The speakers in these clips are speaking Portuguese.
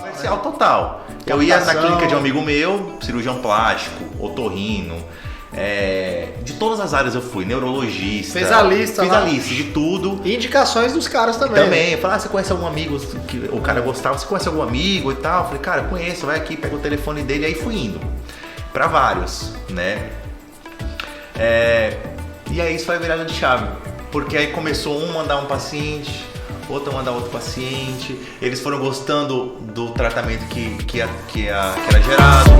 Comercial total. Eu ia na clínica de um amigo meu, cirurgião plástico, otorrino, de todas as áreas eu fui, neurologista. Fez a lista de tudo. E indicações dos caras também. Também, eu falei, você conhece algum amigo que o cara gostava? Você conhece algum amigo e tal? Eu falei, cara, conheço, vai aqui, pega o telefone dele, aí fui indo. Pra vários, né? E aí isso foi a virada de chave. Porque aí começou um mandar um paciente, outro mandar outro paciente. Eles foram gostando do tratamento que era gerado.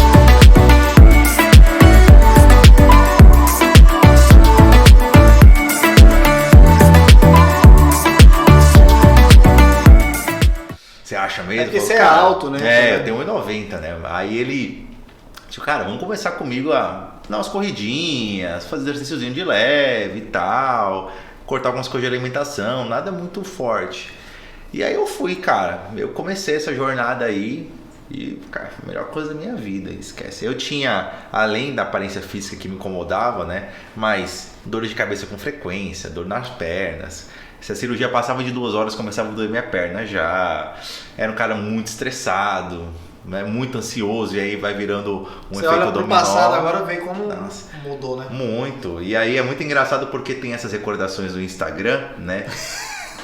Você acha mesmo? Porque você é alto, né? Eu tenho 1,90, né? Aí ele... Tipo, cara, vamos começar comigo a dar umas corridinhas, fazer exercíciozinho de leve e tal, cortar algumas coisas de alimentação, nada muito forte. E aí eu fui, cara, eu comecei essa jornada aí e, cara, a melhor coisa da minha vida, esquece. Eu tinha, além da aparência física que me incomodava, né, mas dor de cabeça com frequência, dor nas pernas. Se a cirurgia passava de 2 horas, começava a doer minha perna já. Era um cara muito estressado, né, muito ansioso, e aí vai virando Você efeito olha pro dominó. passado, agora vem como mudou, né? Muito. E aí é muito engraçado porque tem essas recordações do Instagram, né?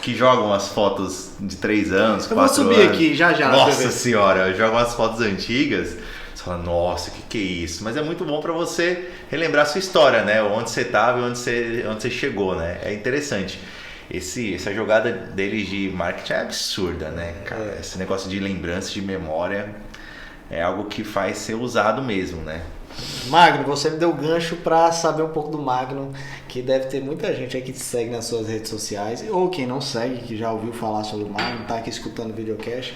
Que jogam as fotos de 3 anos, 4 anos. Eu vou subir aqui já. Nossa senhora, jogam as fotos antigas. Você fala, nossa, que é isso? Mas é muito bom pra você relembrar a sua história, né? Onde você estava e onde você chegou, né? É interessante. Essa jogada deles de marketing é absurda, né, cara? Esse negócio de lembrança, de memória, é algo que faz ser usado mesmo, né? Magno, você me deu gancho para saber um pouco do Magno, que deve ter muita gente aí que te segue nas suas redes sociais, ou quem não segue, que já ouviu falar sobre o Magno, tá aqui escutando o videocast.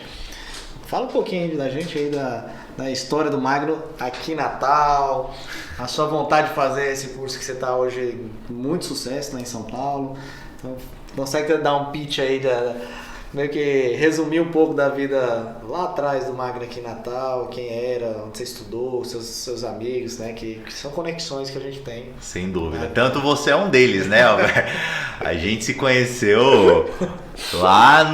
Fala um pouquinho da gente aí, da história do Magno aqui em Natal, a sua vontade de fazer esse curso que você tá hoje, muito sucesso lá em São Paulo. Então, consegue dar um pitch aí, meio que resumir um pouco da vida lá atrás do Magno aqui em Natal, quem era, onde você estudou, seus amigos, né? Que são conexões que a gente tem. Sem dúvida. Tanto você é um deles, né, Albert? A gente se conheceu lá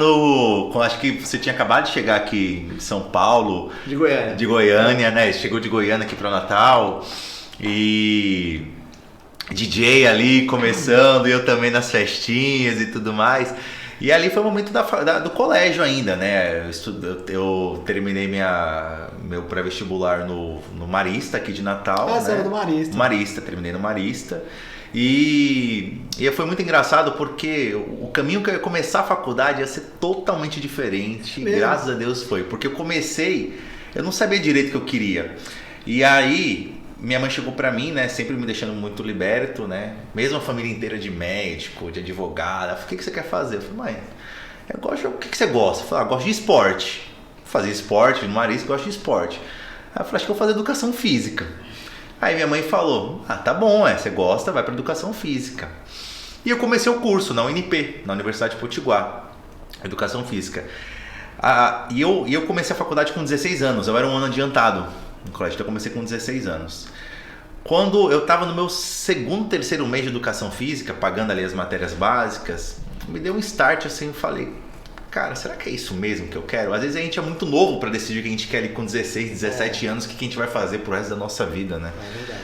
acho que você tinha acabado de chegar aqui em São Paulo. De Goiânia, né? Chegou de Goiânia aqui para Natal. E... DJ ali começando, e eu também nas festinhas e tudo mais. E ali foi o momento do colégio ainda, né? Eu terminei meu pré-vestibular no Marista aqui de Natal. Você era do Marista. Marista, terminei no Marista. E foi muito engraçado porque o caminho que eu ia começar a faculdade ia ser totalmente diferente. Graças a Deus foi. Porque eu não sabia direito o que eu queria. E aí... Minha mãe chegou pra mim, né, sempre me deixando muito liberto, né, mesmo a família inteira de médico, de advogado. Ela falou, o que você quer fazer? Eu falei, mãe, o que você gosta? Eu falei, gosto de esporte. Fazer esporte, no Marista, gosto de esporte. Aí eu falei, acho que eu vou fazer educação física. Aí minha mãe falou, tá bom, você gosta, vai pra educação física. E eu comecei o curso na UNP, na Universidade de Potiguar, educação física. E eu comecei a faculdade com 16 anos, eu era um ano adiantado no colégio, então eu comecei com 16 anos. Quando eu estava no meu terceiro mês de educação física, pagando ali as matérias básicas, me deu um start assim, eu falei, cara, será que é isso mesmo que eu quero? Às vezes a gente é muito novo para decidir o que a gente quer ali com 16, 17 anos, o que a gente vai fazer pro resto da nossa vida, né? É verdade.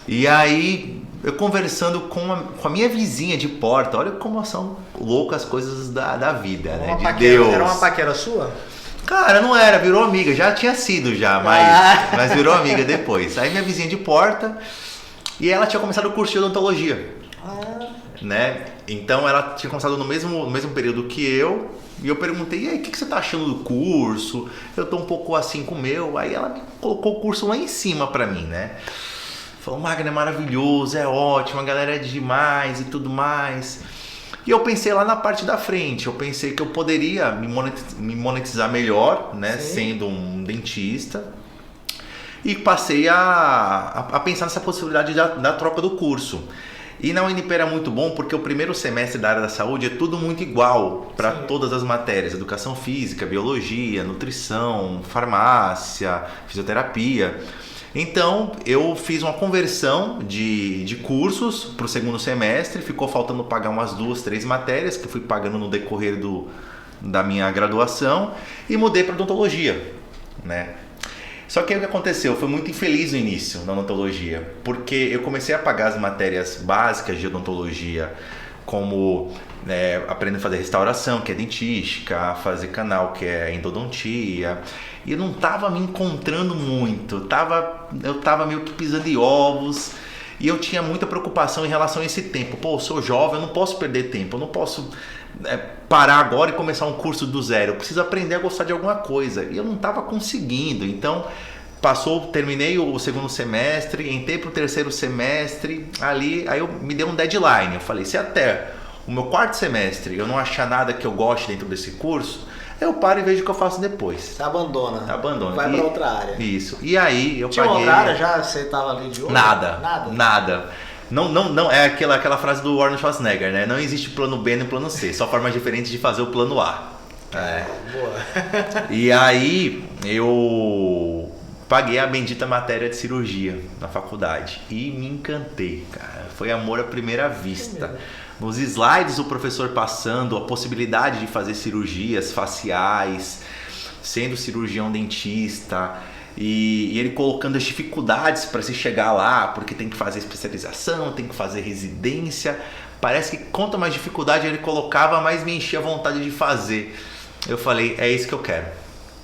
E aí, eu conversando com a minha vizinha de porta, olha como são loucas as coisas da vida, né? De Deus. Era uma paquera sua? Cara, não era, virou amiga, já tinha sido já, mas virou amiga depois. Aí minha vizinha de porta, e ela tinha começado o curso de odontologia, né? Então ela tinha começado no mesmo período que eu, e eu perguntei, e aí, o que você tá achando do curso? Eu tô um pouco assim com o meu. Aí ela me colocou o curso lá em cima pra mim, né? Falou, Magno, é maravilhoso, é ótimo, a galera é demais e tudo mais. E eu pensei lá na parte da frente, eu pensei que eu poderia me monetizar melhor, né, sendo um dentista. E passei a pensar nessa possibilidade da troca do curso. E na UNP era muito bom porque o primeiro semestre da área da saúde é tudo muito igual para todas as matérias. Educação física, biologia, nutrição, farmácia, fisioterapia. Então, eu fiz uma conversão de cursos para o segundo semestre, ficou faltando pagar umas 2, 3 matérias, que eu fui pagando no decorrer da minha graduação, e mudei para odontologia. né? Só que o que aconteceu? Eu fui muito infeliz no início na odontologia, porque eu comecei a pagar as matérias básicas de odontologia, como aprender a fazer restauração, que é dentística, fazer canal, que é endodontia, e eu não estava me encontrando muito, eu estava meio que pisando em ovos, e eu tinha muita preocupação em relação a esse tempo. Pô, eu sou jovem, eu não posso perder tempo, eu não posso parar agora e começar um curso do zero, eu preciso aprender a gostar de alguma coisa, e eu não estava conseguindo. Então terminei o segundo semestre, entrei para o terceiro semestre, aí eu me dei um deadline, eu falei, se até o meu quarto semestre eu não achar nada que eu goste dentro desse curso, eu paro e vejo o que eu faço depois. Você abandona. Vai para outra área. Isso. E aí eu tinha paguei... outra área já? Você estava ali de olho? Nada. Não, é aquela frase do Arnold Schwarzenegger, né? Não existe plano B nem plano C, só formas diferentes de fazer o plano A. Boa. E aí eu paguei a bendita matéria de cirurgia na faculdade e me encantei, cara. Foi amor à primeira vista. Nos slides o professor passando a possibilidade de fazer cirurgias faciais, sendo cirurgião dentista, e ele colocando as dificuldades para se chegar lá, porque tem que fazer especialização, tem que fazer residência. Parece que quanto mais dificuldade ele colocava, mais me enchia a vontade de fazer. Eu falei, é isso que eu quero.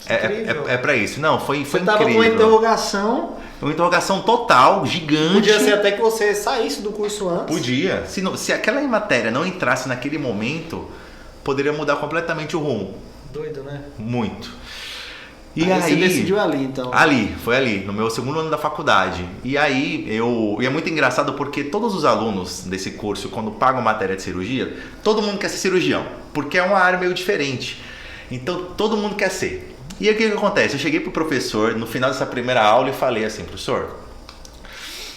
É pra isso. Não, foi incrível. Você tava com uma interrogação. Uma interrogação total, gigante. Podia ser até que você saísse do curso antes. Podia. Se aquela matéria não entrasse naquele momento, poderia mudar completamente o rumo. Doido, né? Muito. E aí você decidiu ali, então? Foi ali, no meu segundo ano da faculdade. E aí, e é muito engraçado porque todos os alunos desse curso, quando pagam matéria de cirurgia, todo mundo quer ser cirurgião, porque é uma área meio diferente. Então, todo mundo quer ser. E aí, o que acontece? Eu cheguei pro professor no final dessa primeira aula e falei assim, professor,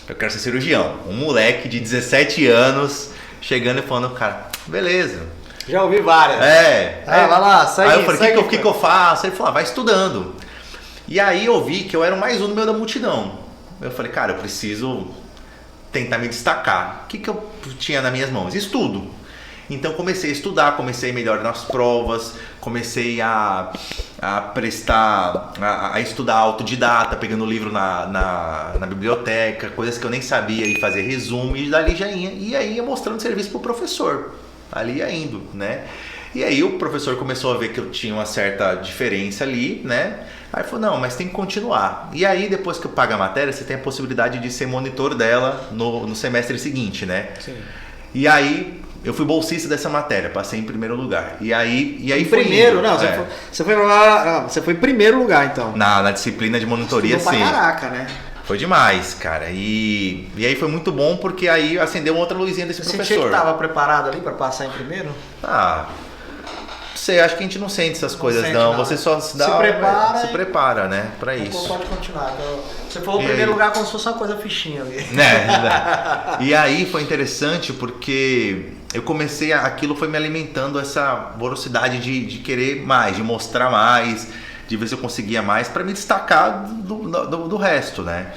eu quero ser cirurgião. Um moleque de 17 anos chegando e falando, cara, beleza. Já ouvi várias. Vai lá, segue. Aí eu falei, o que eu faço? Ele falou, vai estudando. E aí eu vi que eu era o mais um no meio da multidão. Eu falei, cara, eu preciso tentar me destacar. O que eu tinha nas minhas mãos? Estudo. Então comecei a estudar, comecei a melhorar nas provas, comecei a estudar autodidata, pegando livro na biblioteca, coisas que eu nem sabia, e fazer resumo, e dali já ia mostrando serviço pro professor. Ali indo, né? E aí o professor começou a ver que eu tinha uma certa diferença ali, né? Aí falou, não, mas tem que continuar. E aí depois que eu pago a matéria, você tem a possibilidade de ser monitor dela no semestre seguinte, né? Sim. E aí eu fui bolsista dessa matéria, passei em primeiro lugar. E aí foi primeiro? indo. Não, você foi em primeiro lugar, então. Na disciplina de monitoria, sim. Caraca, né? Foi demais, cara. E aí foi muito bom porque aí acendeu outra luzinha desse professor. Você sentia que estava preparado ali para passar em primeiro? Não sei, acho que a gente não sente essas coisas, não. Você só se prepara, né, para isso. Pode continuar. Então, você falou o primeiro lugar como se fosse uma coisa fichinha ali. E aí foi interessante porque eu comecei, aquilo foi me alimentando essa voracidade de querer mais, de mostrar mais, de ver se eu conseguia mais para me destacar do resto, né?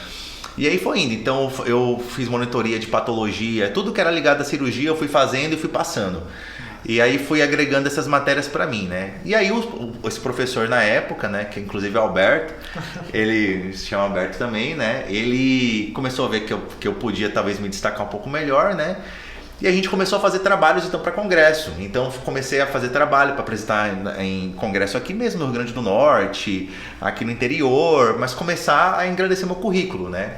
E aí foi indo. Então eu fiz monitoria de patologia, tudo que era ligado à cirurgia eu fui fazendo e fui passando. E aí fui agregando essas matérias para mim, né? E aí esse professor na época, né, que inclusive é Alberto, ele se chama Alberto também, né? Ele começou a ver que eu podia talvez me destacar um pouco melhor, né? E a gente começou a fazer trabalhos então para congresso. Então comecei a fazer trabalho para apresentar em congresso aqui mesmo no Rio Grande do Norte, aqui no interior, mas começar a engrandecer meu currículo, né?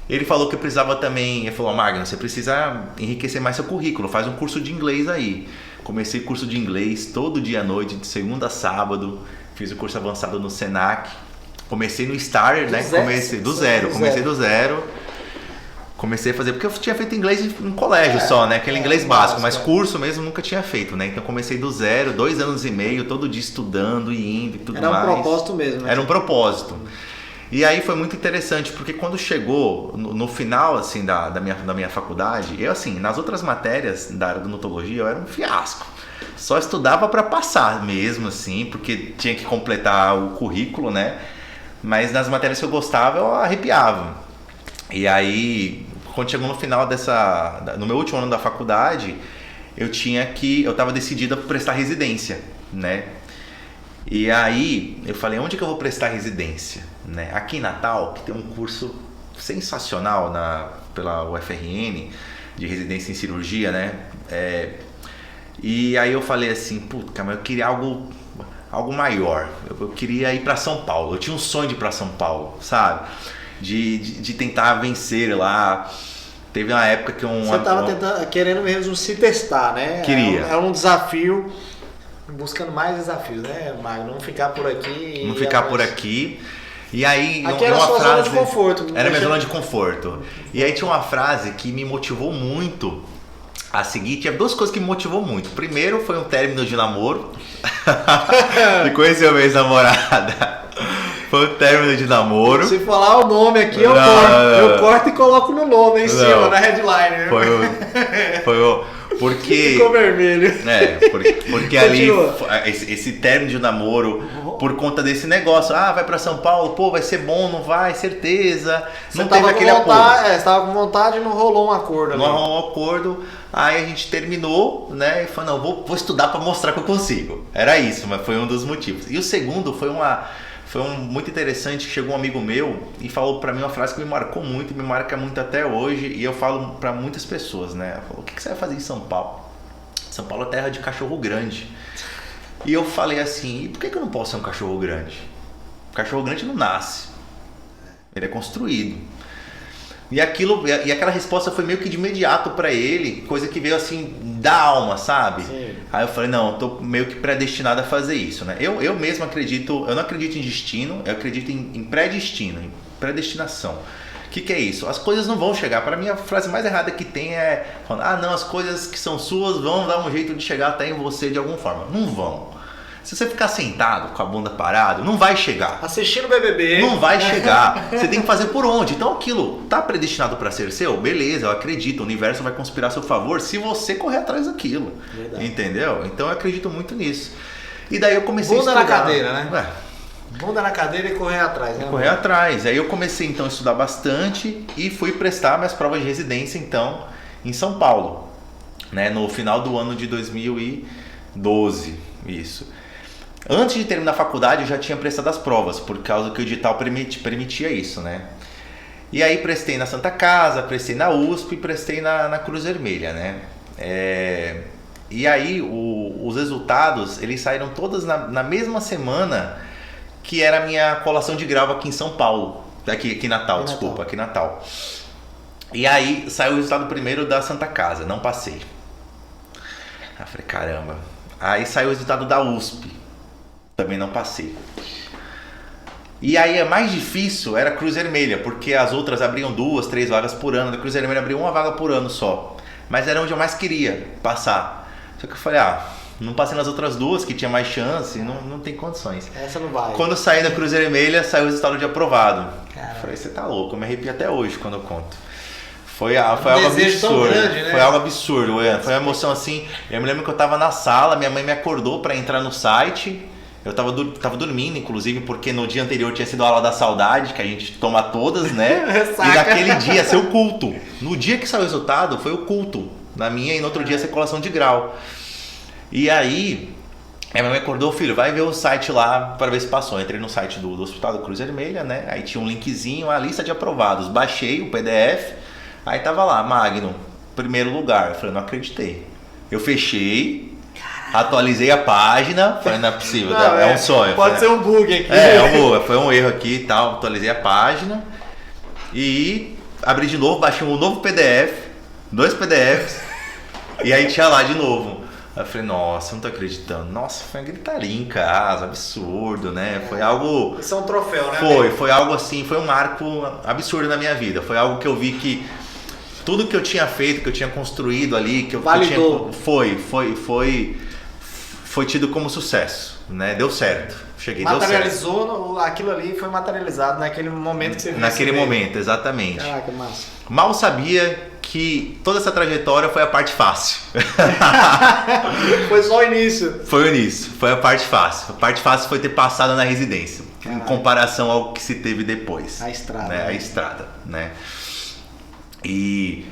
Ele falou que eu precisava também, ele falou, Magno, você precisa enriquecer mais seu currículo, faz um curso de inglês aí. Comecei curso de inglês todo dia à noite, de segunda a sábado, fiz o curso avançado no Senac, comecei no Starter, né? Comecei do zero. Comecei a fazer, porque eu tinha feito inglês em colégio só, né? Aquele inglês básico, mas curso mesmo nunca tinha feito, né? Então comecei do zero, 2 anos e meio, todo dia estudando e indo e tudo mais. Era um propósito mesmo, né? Era um propósito. E aí foi muito interessante, porque quando chegou no final, assim, da minha faculdade, eu, assim, nas outras matérias da área de odontologia, eu era um fiasco. Só estudava para passar mesmo, assim, porque tinha que completar o currículo, né? Mas nas matérias que eu gostava, eu arrepiava. E aí, quando chegou no final no meu último ano da faculdade, eu estava decidido a prestar residência, né? E aí eu falei, onde que eu vou prestar residência? Né? Aqui em Natal, que tem um curso sensacional pela UFRN, de residência em cirurgia, né? E aí eu falei assim, puta, mas eu queria algo maior. Eu queria ir para São Paulo. Eu tinha um sonho de ir para São Paulo, sabe? De tentar vencer lá. Teve uma época que Você estava querendo mesmo se testar, né? Queria. É um desafio, buscando mais desafios, né, Magno? Não ficar por aqui. Não ficar por aqui. E aí, aqui era a sua zona de conforto. Era minha zona de conforto. E aí tinha uma frase que me motivou muito a seguir. Tinha duas coisas que me motivou muito. Primeiro foi um término de namoro. E conheci a minha ex-namorada. Foi um término de namoro. Se falar o nome aqui, eu corto e coloco no nome em cima, na headline. Porque... Ficou vermelho. Porque ali, esse término de namoro, por conta desse negócio, vai pra São Paulo, pô, vai ser bom, não vai, certeza. Não teve aquele apoio. Você tava com vontade e não rolou um acordo. Não rolou um acordo, aí a gente terminou, né, e falou, não, vou estudar pra mostrar que eu consigo. Era isso, mas foi um dos motivos. E o segundo foi muito interessante, que chegou um amigo meu e falou pra mim uma frase que me marcou muito, me marca muito até hoje, e eu falo pra muitas pessoas, né? Ela falou, o que você vai fazer em São Paulo? São Paulo é terra de cachorro grande. E eu falei assim, e por que eu não posso ser um cachorro grande? O cachorro grande não nasce, ele é construído. E aquela resposta foi meio que de imediato pra ele, coisa que veio assim da alma, sabe? Sim. Aí eu falei, não, eu tô meio que predestinado a fazer isso, né? Eu mesmo acredito, eu não acredito em destino, eu acredito em predestino, em predestinação. O que é isso? As coisas não vão chegar. Para mim, a frase mais errada que tem é falando, não, as coisas que são suas vão dar um jeito de chegar até em você de alguma forma. Não vão. Se você ficar sentado com a bunda parada, não vai chegar. Assistindo o BBB. Não vai chegar. Você tem que fazer por onde? Então aquilo tá predestinado para ser seu? Beleza, eu acredito. O universo vai conspirar a seu favor se você correr atrás daquilo. Verdade. Entendeu? Então eu acredito muito nisso. E daí eu comecei bunda a estudar. Bunda na cadeira, né? Bunda na cadeira e correr atrás, né? Correr atrás. Aí eu comecei então a estudar bastante e fui prestar minhas provas de residência então em São Paulo, né? No final do ano de 2012, isso. Antes de terminar a faculdade eu já tinha prestado as provas, por causa que o edital permitia isso, né? E aí prestei na Santa Casa, prestei na USP e prestei na Cruz Vermelha, né? E aí os resultados, eles saíram todos na mesma semana que era a minha colação de grau aqui em São Paulo. Aqui em Natal, desculpa, aqui em Natal. E aí saiu o resultado primeiro da Santa Casa, não passei. Aí eu falei, caramba. Aí saiu o resultado da USP, também não passei. E aí a mais difícil era a Cruz Vermelha, porque as outras abriam 2, 3 vagas por ano. A Cruz Vermelha abriu uma vaga por ano só. Mas era onde eu mais queria passar. Só que eu falei, não passei nas outras duas, que tinha mais chance, não tem condições. Essa não vai. Quando eu saí da Cruz Vermelha, saiu o resultado de aprovado. Caramba. Falei, você tá louco, eu me arrepio até hoje quando eu conto. Foi algo absurdo, grande, né? Foi algo absurdo, foi uma emoção assim. Eu me lembro que eu tava na sala, minha mãe me acordou pra entrar no site. Eu tava dormindo, inclusive, porque no dia anterior tinha sido a aula da saudade, que a gente toma todas, né? E naquele dia ia ser o culto. No dia que saiu o resultado, foi o culto. Na minha, e no outro dia ia ser colação de grau. E aí, minha mãe me acordou, filho, vai ver o site lá para ver se passou. Eu entrei no site do Hospital da Cruz Vermelha, né? Aí tinha um linkzinho, a lista de aprovados. Baixei o PDF, aí tava lá, Magno, primeiro lugar. Eu falei, não acreditei. Eu fechei. Atualizei a página, falei, não é possível, é um sonho. Pode ser um bug aqui. Foi um erro aqui e tal, atualizei a página e abri de novo, baixei um novo PDF, 2 PDFs, e aí tinha lá de novo. Aí eu falei, nossa, não tô acreditando. Nossa, foi uma gritaria em casa, absurdo, né? Foi algo... Isso é um troféu, né? Foi algo assim, foi um marco absurdo na minha vida. Foi algo que eu vi que tudo que eu tinha feito, que eu tinha construído ali, que eu validou. Foi tido como sucesso, né? Deu certo. Cheguei, materializou, deu certo. Aquilo ali foi materializado naquele momento que você viu. Naquele momento, exatamente. Caraca, massa. Mal sabia que toda essa trajetória foi a parte fácil. Foi só o início. Foi o início, foi a parte fácil. A parte fácil foi ter passado na residência, em comparação ao que se teve depois. A estrada. Né? A estrada, né? E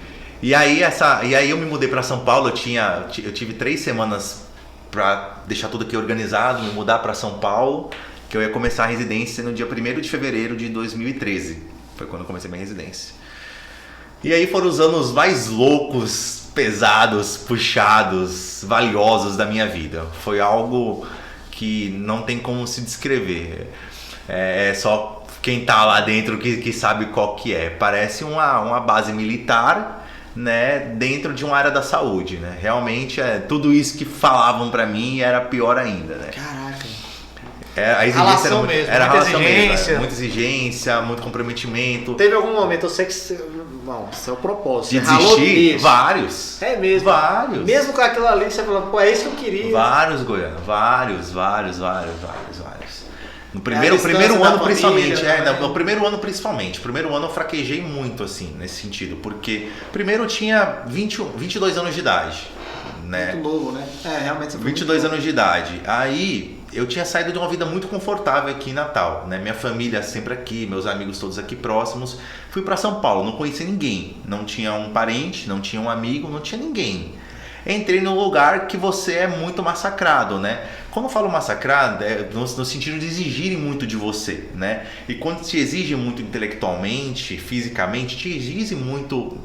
aí eu me mudei para São Paulo, eu tive 3 semanas para deixar tudo aqui organizado, me mudar para São Paulo, que eu ia começar a residência no dia 1º de fevereiro de 2013. Foi quando eu comecei minha residência. E aí foram os anos mais loucos, pesados, puxados, valiosos da minha vida. Foi algo que não tem como se descrever. É só quem tá lá dentro que sabe qual que é. Parece uma base militar, né, dentro de uma área da saúde, né? Realmente tudo isso que falavam pra mim era pior ainda, né? Caraca. A exigência era muita relação exigência. mesmo, muita exigência, muito comprometimento. Teve algum momento, eu sei que bom, seu propósito. De Você ralou desistir? nisso. Vários. É mesmo. Vários. Mesmo com aquilo ali, você falou, pô, é isso que eu queria. Vários, Goiano. Vários. No primeiro distância ano da principalmente, família, né? no primeiro ano principalmente. No primeiro ano eu fraquejei muito, assim, nesse sentido. Porque primeiro eu tinha 22 anos de idade, né? Muito novo, né? Realmente você foi 22 muito anos de idade. Aí eu tinha saído de uma vida muito confortável aqui em Natal, né? Minha família sempre aqui, meus amigos todos aqui próximos. Fui para São Paulo, não conhecia ninguém. Não tinha um parente, não tinha um amigo, não tinha ninguém. Entrei num lugar que você é muito massacrado, né? Quando eu falo massacrado, é no sentido de exigirem muito de você, né? E quando te exige muito intelectualmente, fisicamente, te exige muito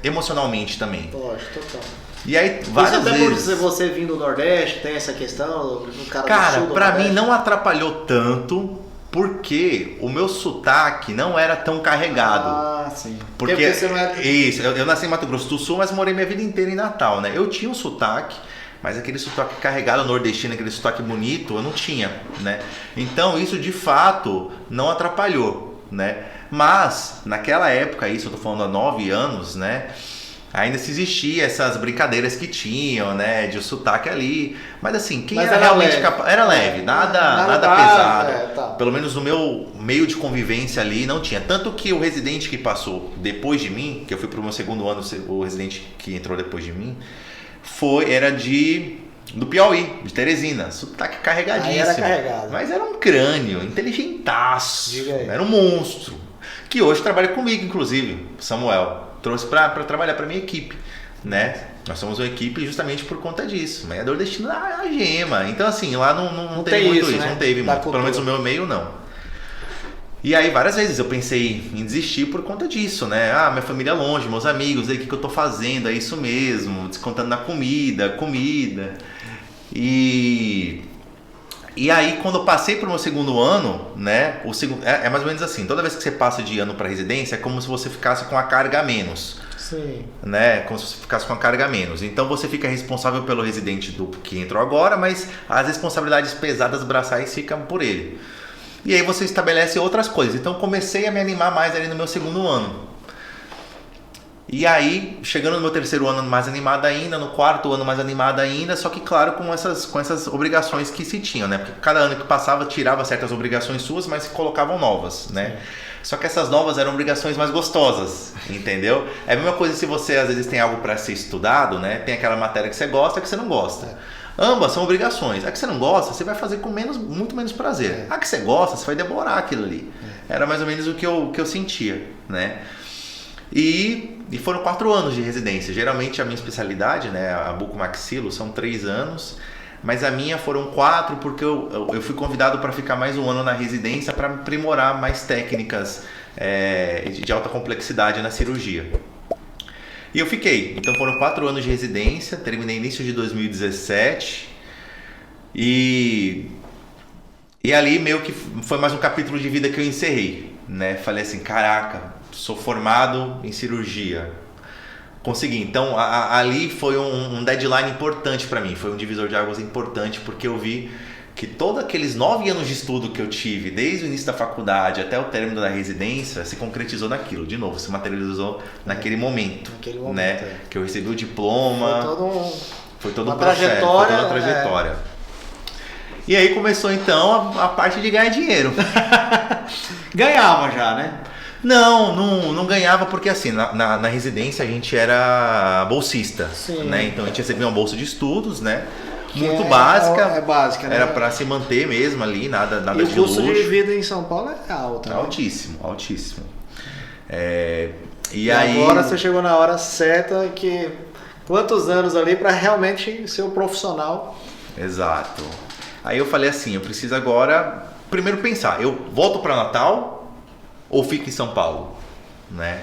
emocionalmente também. Lógico, total. E aí, várias até vezes... por você vindo do Nordeste, tem essa questão, o cara Cara, do sul do pra Nordeste. mim não atrapalhou tanto, porque o meu sotaque não era tão carregado. Ah, sim. Porque você não é... isso, eu nasci em Mato Grosso do Sul, mas morei minha vida inteira em Natal, né? Eu tinha um sotaque, mas aquele sotaque carregado nordestino, aquele sotaque bonito, eu não tinha, né? Então isso de fato não atrapalhou, né? Mas naquela época, isso eu tô falando há 9 anos, né? Ainda se existia essas brincadeiras que tinham, né, de sotaque ali, mas assim, quem Mas era realmente capaz, era leve, nada pesado. Tá. Pelo menos no meu meio de convivência ali não tinha. Tanto que o residente que passou depois de mim, que eu fui pro meu segundo ano, o residente que entrou depois de mim, era do Piauí, de Teresina, sotaque carregadíssimo. Aí era carregado. Mas era um crânio, inteligentaço, Diga aí. era um monstro, que hoje trabalha comigo, inclusive, Samuel. Trouxe para trabalhar para minha equipe, né? Nós somos uma equipe justamente por conta disso. Mas é nordestino a gema. Então, assim, lá não teve muito isso, né? não teve Da muito. Pelo menos no meu meio, não. E aí, várias vezes eu pensei em desistir por conta disso, né? Ah, minha família é longe, meus amigos, aí o que eu tô fazendo? É isso mesmo, descontando na comida. E aí, quando eu passei pro meu segundo ano, né? É mais ou menos assim, toda vez que você passa de ano para residência, é como se você ficasse com a carga a menos. Sim. Né? Como se você ficasse com a carga a menos. Então você fica responsável pelo residente que entrou agora, mas as responsabilidades pesadas braçais ficam por ele. E aí você estabelece outras coisas. Então comecei a me animar mais ali no meu segundo ano. E aí, chegando no meu terceiro ano mais animado ainda, no quarto ano mais animado ainda, só que claro, com essas obrigações que se tinham, né? Porque cada ano que passava tirava certas obrigações suas, mas se colocavam novas, né? Só que essas novas eram obrigações mais gostosas, entendeu? É a mesma coisa se você às vezes tem algo para ser estudado, né? Tem aquela matéria que você gosta e que você não gosta. Ambas são obrigações. A que você não gosta, você vai fazer com muito menos prazer. A que você gosta, você vai devorar aquilo ali. Era mais ou menos o que eu sentia, né? E foram 4 anos de residência. Geralmente a minha especialidade, né, a bucomaxilo, são 3 anos, mas a minha foram 4 porque eu fui convidado para ficar mais um ano na residência para aprimorar mais técnicas de alta complexidade na cirurgia. E eu fiquei. Então foram 4 anos de residência, terminei início de 2017 e ali meio que foi mais um capítulo de vida que eu encerrei, né? Falei assim, caraca, sou formado em cirurgia. Consegui. Então ali foi um deadline importante para mim, foi um divisor de águas importante, porque eu vi que todos aqueles 9 anos de estudo que eu tive, desde o início da faculdade até o término da residência, se concretizou naquilo, de novo, se materializou naquele momento, né? Que eu recebi o diploma, foi todo um processo, foi toda uma trajetória. E aí começou então a parte de ganhar dinheiro. Ganhava já, né? Não ganhava porque assim, na residência a gente era bolsista, né? Então a gente recebia uma bolsa de estudos, né? Muito básica. É básica, né? Era para se manter mesmo ali, nada de luxo. E o custo de vida em São Paulo é alto, né? Altíssimo. E aí agora você chegou na hora certa, que quantos anos ali para realmente ser um profissional Exato. Aí eu falei assim, eu preciso agora primeiro pensar, eu volto para Natal ou fico em São Paulo, né?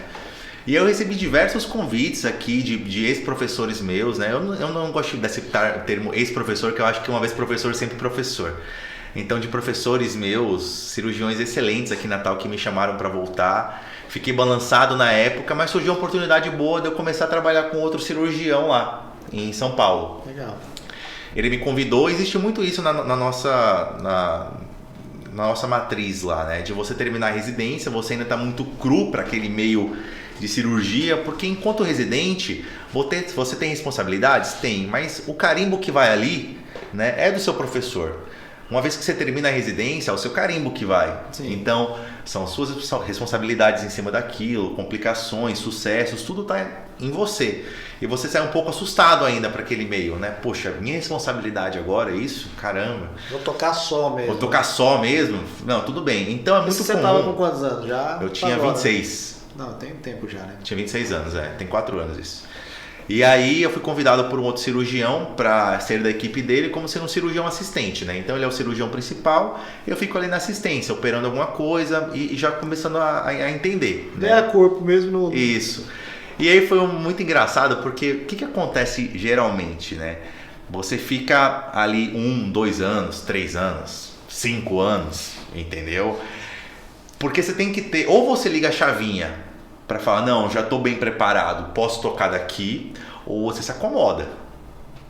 E eu recebi diversos convites aqui de ex-professores meus, né? Eu não gosto de aceitar o termo ex-professor, que eu acho que uma vez professor, sempre professor. Então, de professores meus, cirurgiões excelentes aqui em Natal que me chamaram para voltar. Fiquei balançado na época, mas surgiu uma oportunidade boa de eu começar a trabalhar com outro cirurgião lá em São Paulo. Legal. Ele me convidou, existe muito isso na nossa matriz lá, né? De você terminar a residência, você ainda está muito cru para aquele meio de cirurgia, porque enquanto residente, você tem responsabilidades? Tem, mas o carimbo que vai ali, né, é do seu professor. Uma vez que você termina a residência, é o seu carimbo que vai. Sim. Então, são suas responsabilidades em cima daquilo, complicações, sucessos, tudo está em você. E você sai um pouco assustado ainda para aquele meio, né? Poxa, minha responsabilidade agora é isso? Caramba. Vou tocar só mesmo. Vou tocar só mesmo? Não, tudo bem. Então é muito comum. Você estava com quantos anos já? Eu tinha 26. Não, tem tempo já, né? Tinha 26 anos, tem 4 anos isso. E aí eu fui convidado por um outro cirurgião para ser da equipe dele como sendo um cirurgião assistente, né? Então ele é o cirurgião principal, eu fico ali na assistência, operando alguma coisa e já começando a entender. Né? É corpo mesmo no... Isso. E aí foi muito engraçado porque o que acontece geralmente, né? Você fica ali 1, 2 anos, 3 anos, 5 anos, entendeu? Porque você tem que ter, ou você liga a chavinha para falar, não, já estou bem preparado, posso tocar daqui, ou você se acomoda.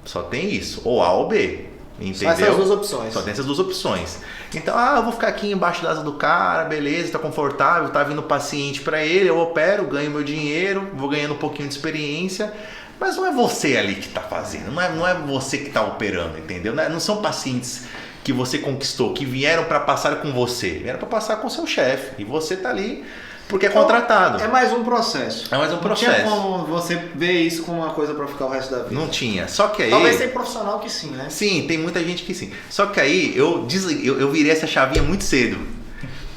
Só tem isso, ou A ou B, entendeu? Só essas duas opções. Só tem essas duas opções. Então, eu vou ficar aqui embaixo da asa do cara, beleza, tá confortável, tá vindo paciente para ele, eu opero, ganho meu dinheiro, vou ganhando um pouquinho de experiência, mas não é você ali que tá fazendo, não é você que tá operando, entendeu? Não são pacientes que você conquistou, que vieram para passar com você, vieram para passar com seu chefe, e você tá ali porque é contratado. É mais um processo. É mais um processo. Não tinha como você ver isso como uma coisa para ficar o resto da vida. Não tinha. Só que aí... Talvez tem profissional que sim, né? Sim, tem muita gente que sim. Só que aí eu virei essa chavinha muito cedo.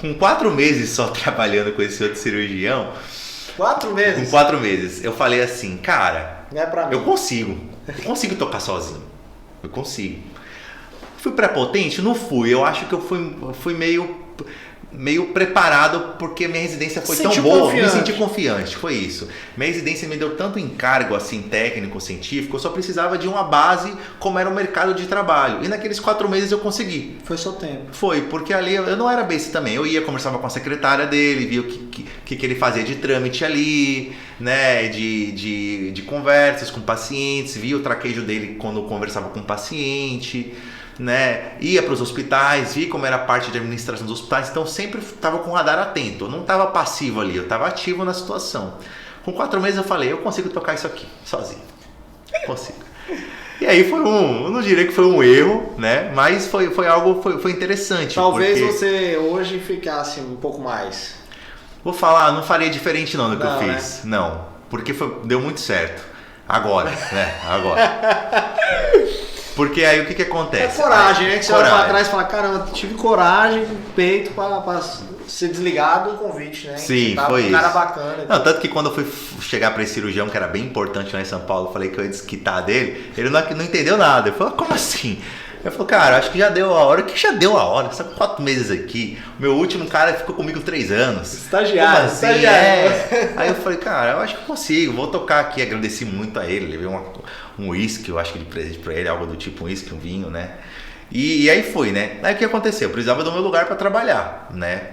Com 4 meses só trabalhando com esse outro cirurgião. 4 meses? Com 4 meses. Eu falei assim, cara, não é pra mim. Eu consigo tocar sozinho. Eu consigo. Fui prepotente? Não fui. Eu acho que eu fui meio preparado porque minha residência foi tão boa, me senti confiante, foi isso. Minha residência me deu tanto encargo assim técnico, científico, eu só precisava de uma base como era o mercado de trabalho. E naqueles 4 meses eu consegui. Foi seu tempo. Foi, porque ali eu não era besta também. Eu ia, conversava com a secretária dele, via o que ele fazia de trâmite ali, né, de conversas com pacientes, via o traquejo dele quando eu conversava com o paciente, né, ia para os hospitais, via como era a parte de administração dos hospitais, então sempre estava com o radar atento, eu não estava passivo ali, eu estava ativo na situação. Com 4 meses eu falei, eu consigo tocar isso aqui, sozinho, consigo. E aí eu não diria que foi um erro, né, mas foi algo, foi interessante. Talvez você hoje ficasse um pouco mais. Vou falar, não faria diferente não do que eu fiz, né? Não, porque deu muito certo, agora, né, agora. Porque aí o que acontece? É coragem, né? Que você olha pra trás e fala, caramba, tive coragem, peito pra ser desligado do convite, né? Sim, foi isso. Um cara bacana. Não, tanto que quando eu fui chegar pra esse cirurgião, que era bem importante lá em São Paulo, eu falei que eu ia desquitar dele, ele não entendeu nada. Ele falou, como assim? Eu falei, cara, acho que já deu a hora. O que já deu a hora? Só 4 meses aqui. O meu último cara ficou comigo 3 anos. Estagiário, assim? Aí eu falei, cara, eu acho que consigo, vou tocar aqui. Agradeci muito a ele, levei um uísque, eu acho que de presente pra ele, algo do tipo um uísque, um vinho, né? E aí foi, né? Aí o que aconteceu? Eu precisava do meu lugar para trabalhar, né?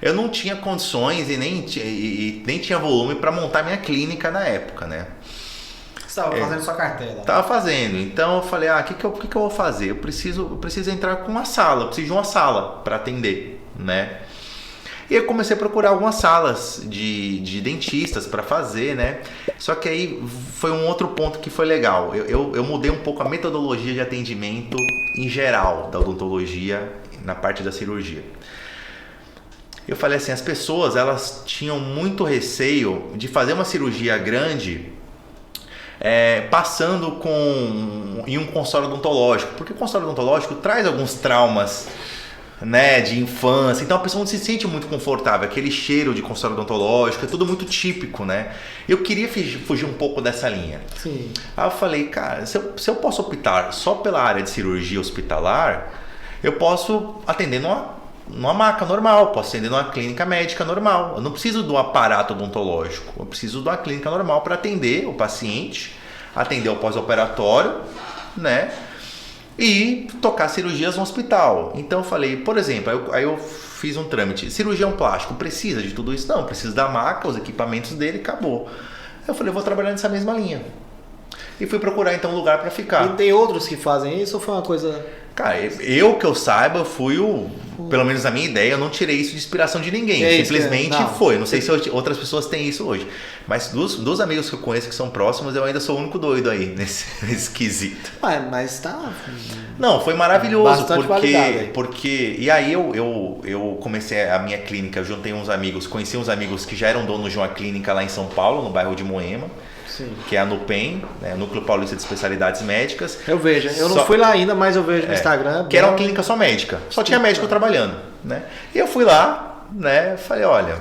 Eu não tinha condições e nem tinha volume para montar minha clínica na época, né? Você estava fazendo sua carteira? Tava fazendo. Então eu falei, o que eu vou fazer? Eu preciso entrar com uma sala, eu preciso de uma sala para atender, né? E eu comecei a procurar algumas salas de dentistas para fazer, né? Só que aí foi um outro ponto que foi legal. Eu mudei um pouco a metodologia de atendimento em geral da odontologia na parte da cirurgia. Eu falei assim, as pessoas elas tinham muito receio de fazer uma cirurgia grande passando em um consultório odontológico, porque o consultório odontológico traz alguns traumas né, de infância. Então a pessoa não se sente muito confortável. Aquele cheiro de consultório odontológico é tudo muito típico, né? Eu queria fugir um pouco dessa linha. Sim. Aí eu falei, cara, se eu posso optar só pela área de cirurgia hospitalar, eu posso atender numa maca normal, posso atender numa clínica médica normal. Eu não preciso de um aparato odontológico. Eu preciso de uma clínica normal para atender o paciente, atender o pós-operatório, né? E tocar cirurgias no hospital. Então eu falei, por exemplo, aí eu fiz um trâmite. Cirurgião plástico precisa de tudo isso? Não, precisa da maca, os equipamentos dele, acabou. Aí eu falei, eu vou trabalhar nessa mesma linha. E fui procurar então um lugar para ficar. E tem outros que fazem isso ou foi uma coisa... Cara, eu que eu saiba, fui pelo menos a minha ideia, eu não tirei isso de inspiração de ninguém. Simplesmente foi. Não sei se outras pessoas têm isso hoje. Mas dos amigos que eu conheço que são próximos, eu ainda sou o único doido aí nesse quesito. Mas tá... Não, foi maravilhoso. Bastante porque e aí eu comecei a minha clínica, eu juntei uns amigos, conheci uns amigos que já eram donos de uma clínica lá em São Paulo, no bairro de Moema. Sim. Que é a NUPEM, né, Núcleo Paulista de Especialidades Médicas. Eu vejo, não fui lá ainda, mas eu vejo no Instagram. Que era uma clínica só médica, só tinha médico trabalhando, né? E eu fui lá, né, falei, olha,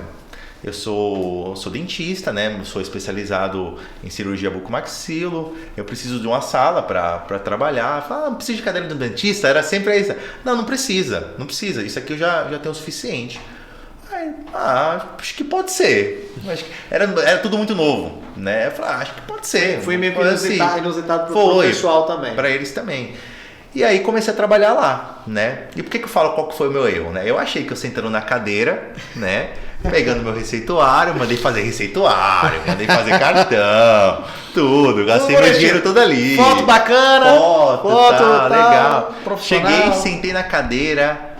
eu sou dentista, né, sou especializado em cirurgia bucomaxilo, eu preciso de uma sala para trabalhar. Falei, não precisa de cadeira do dentista? Era sempre isso. Não precisa, isso aqui eu já tenho o suficiente. Acho que pode ser. Era tudo muito novo, né? Eu falei, acho que pode ser. Foi meio que inusitado pro pessoal também. Para eles também. E aí comecei a trabalhar lá, né? E por que eu falo qual que foi o meu erro, né? Eu achei que eu sentando na cadeira, né? Pegando meu receituário, mandei fazer receituário, mandei fazer cartão, tudo. Gastei meu dinheiro todo ali. Foto bacana. Foto tá, legal. Cheguei, sentei na cadeira.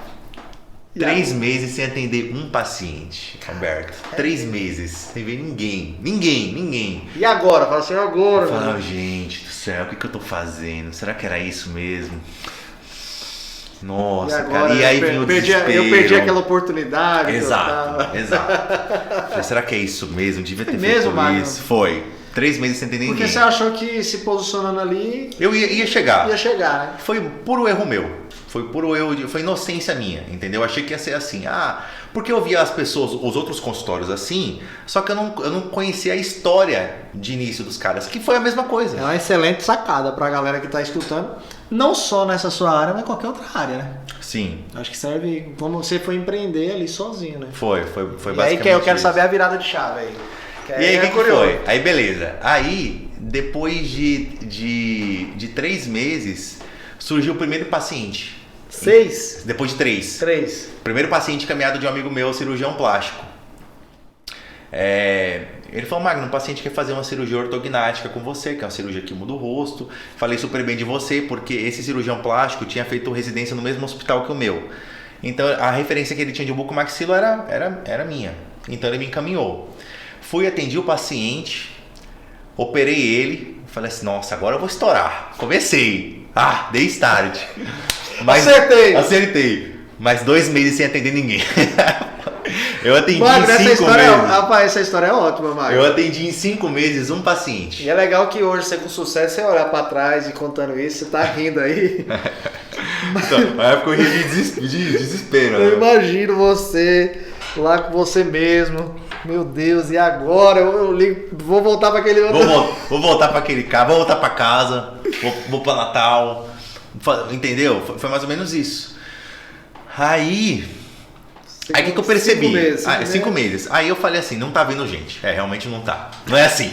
3 meses sem atender um paciente, Alberto. 3 meses sem ver ninguém. E agora? Fala assim, agora. Fala, gente do céu, o que eu tô fazendo? Será que era isso mesmo? Nossa, agora, cara. E aí vinha o desespero. Eu perdi aquela oportunidade. Exato. Falei, será que é isso mesmo? Devia ter feito Magno? isso. Foi. 3 meses sem atender ninguém. Porque você achou que se posicionando ali... Eu ia chegar. Ia chegar, né? Foi puro erro meu. Foi puro erro, foi inocência minha, entendeu? Eu achei que ia ser assim. Porque eu via as pessoas, os outros consultórios assim, só que eu não conhecia a história de início dos caras, que foi a mesma coisa. É uma excelente sacada pra galera que tá escutando, não só nessa sua área, mas qualquer outra área, né? Sim. Acho que serve como você foi empreender ali sozinho, né? Foi basicamente. E aí que eu quero saber a virada de chave aí. E aí o que foi? Aí beleza. Aí, depois de 3 meses, surgiu o primeiro paciente. 6? Depois de 3. 3. Primeiro paciente encaminhado de um amigo meu, cirurgião plástico. Ele falou, Magno, um paciente quer fazer uma cirurgia ortognática com você, que é uma cirurgia que muda o rosto. Falei super bem de você, porque esse cirurgião plástico tinha feito residência no mesmo hospital que o meu. Então a referência que ele tinha de bucomaxilo era minha. Então ele me encaminhou. Fui, atendi o paciente, operei ele, falei assim, nossa, agora eu vou estourar. Comecei. Dei start. Acertei. Mas 2 meses sem atender ninguém. Eu atendi em 5 meses. Rapaz, essa história é ótima, Magno. Eu atendi em 5 meses um paciente. E é legal que hoje você com sucesso, você olhar pra trás e contando isso, você tá rindo aí. Então, na época eu ri de desespero. Eu imagino você lá com você mesmo. Meu Deus, e agora? Eu ligo, vou voltar pra aquele outro. Vou voltar pra aquele carro, vou voltar pra casa, vou pra Natal. Entendeu? Foi mais ou menos isso. Aí o que eu percebi? 5 meses. Aí eu falei assim, não tá vindo gente. Realmente não tá. Não é assim.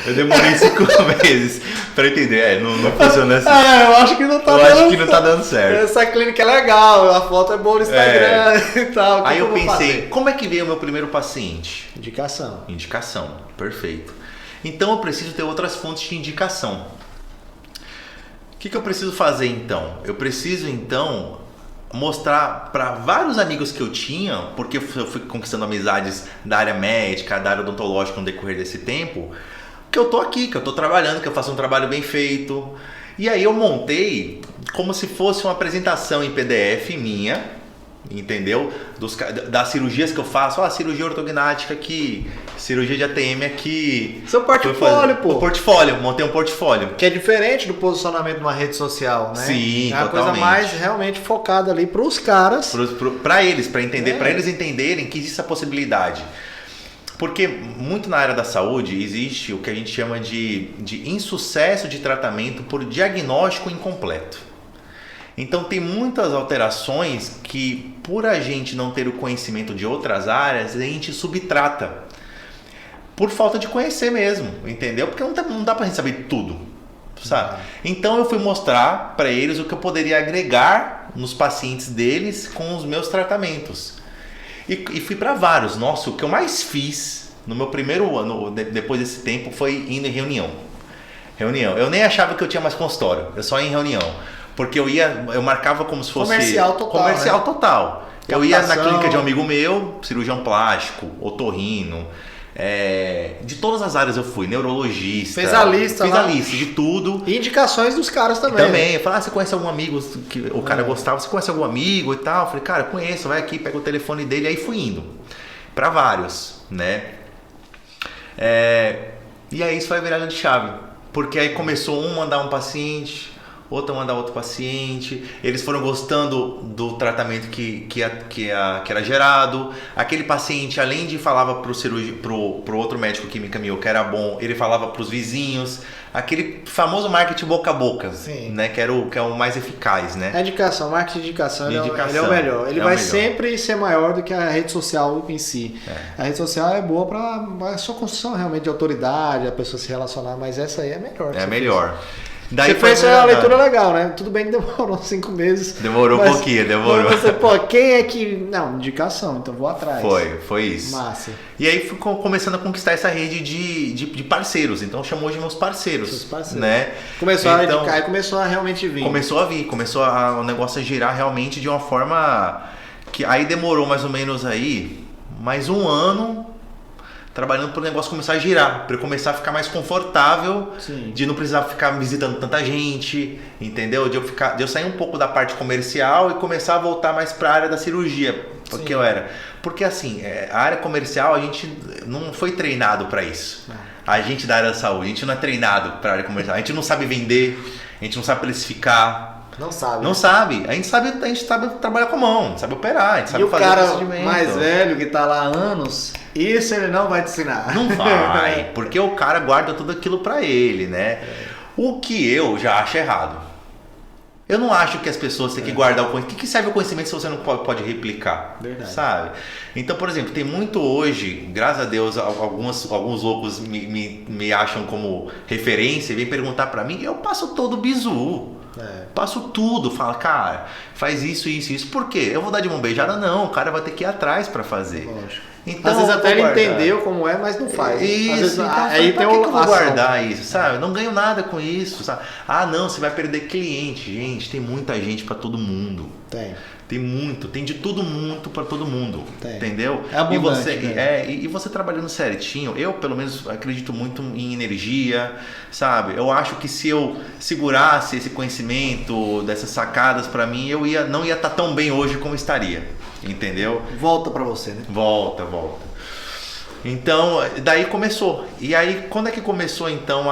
Eu demorei 5 meses pra entender. Não funciona assim. Eu acho que não tá dando certo. Eu acho que não tá dando certo. Essa clínica é legal, a foto é boa no Instagram e tal. Aí eu pensei, como é que veio o meu primeiro paciente? Indicação. Perfeito. Então eu preciso ter outras fontes de indicação. O que eu preciso fazer então? Eu preciso então mostrar para vários amigos que eu tinha, porque eu fui conquistando amizades da área médica, da área odontológica no decorrer desse tempo, que eu tô aqui, que eu tô trabalhando, que eu faço um trabalho bem feito. E aí eu montei como se fosse uma apresentação em PDF minha, entendeu? Das cirurgias que eu faço, cirurgia ortognática aqui, cirurgia de ATM aqui. Seu portfólio, pô. O portfólio, montei um portfólio. Que é diferente do posicionamento numa rede social, né? Sim, é uma coisa mais realmente focada ali pros caras. Para eles, para eles entenderem que existe essa possibilidade. Porque muito na área da saúde existe o que a gente chama de insucesso de tratamento por diagnóstico incompleto. Então tem muitas alterações que, por a gente não ter o conhecimento de outras áreas, a gente subtrata. Por falta de conhecer mesmo, entendeu? Porque não dá pra gente saber tudo, sabe? Então eu fui mostrar para eles o que eu poderia agregar nos pacientes deles com os meus tratamentos. E fui para vários. Nossa, o que eu mais fiz no meu primeiro ano, depois desse tempo, foi indo em reunião. Eu nem achava que eu tinha mais consultório, eu só ia em reunião. Porque eu marcava como se fosse... Comercial total. Captação. Eu ia na clínica de um amigo meu, cirurgião plástico, otorrino, de todas as áreas eu fui, neurologista. Fez a lista de tudo. E indicações dos caras também. Também, eu falei, você conhece algum amigo que o cara gostava? Você conhece algum amigo e tal? Eu falei, cara, conheço, vai aqui, pega o telefone dele. Aí fui indo para vários, né? E aí isso foi a virada de chave. Porque aí começou mandar um paciente, outro mandar outro paciente, eles foram gostando do tratamento que era gerado. Aquele paciente, além de falava pro outro médico que me encaminhou que era bom, ele falava pros vizinhos. Aquele famoso marketing boca a boca, né? Que é o mais eficaz, né? A indicação, marketing de indicação, ele é o melhor. Ele vai sempre ser maior do que a rede social em si. A rede social é boa para a sua construção realmente de autoridade, a pessoa se relacionar, mas essa aí é melhor. É melhor. Daí você fez a leitura legal, né? Tudo bem que demorou 5 meses. Demorou um pouquinho, demorou. Você, quem é que... Não, indicação, então vou atrás. Foi isso. Massa. E aí fui começando a conquistar essa rede de parceiros. Então chamou de meus parceiros. Né? Começou a indicar e começou a realmente vir. Começou o negócio a girar realmente de uma forma que aí demorou mais ou menos aí, mais um ano trabalhando para o negócio começar a girar, para eu começar a ficar mais confortável, de não precisar ficar visitando tanta gente, entendeu? De eu sair um pouco da parte comercial e começar a voltar mais para a área da cirurgia, porque porque assim, a área comercial a gente não foi treinado para isso. A gente da área da saúde, a gente não é treinado para a área comercial, a gente não sabe vender, a gente não sabe precificar. Não sabe. A gente sabe trabalhar com a mão, sabe operar, a gente sabe fazer procedimento. E o cara mais velho que tá lá há anos, isso ele não vai te ensinar. Não vai, porque o cara guarda tudo aquilo pra ele, né? O que eu já acho errado. Eu não acho que as pessoas têm que guardar o conhecimento. O que serve o conhecimento se você não pode replicar? Verdade. Sabe? Então, por exemplo, tem muito hoje, graças a Deus, alguns loucos me acham como referência e vêm perguntar pra mim, eu passo todo o bizu. Passo tudo, fala, cara, faz isso. Por quê? Eu vou dar de mão beijada? Não, o cara vai ter que ir atrás pra fazer. Lógico. Então, às vezes até ele entendeu como é, mas não faz. Isso, às vezes, então, aí pra tem que eu vou guardar isso, sabe? Eu não ganho nada com isso, sabe? Não, você vai perder cliente. Gente, tem muita gente pra todo mundo. Tem de tudo muito para todo mundo, entendeu? É abundante, e você trabalhando certinho, eu pelo menos acredito muito em energia, sabe? Eu acho que se eu segurasse esse conhecimento, dessas sacadas para mim, não ia estar tão bem hoje como estaria, entendeu? Volta para você, né? Volta. Então, daí começou. E aí, quando é que começou então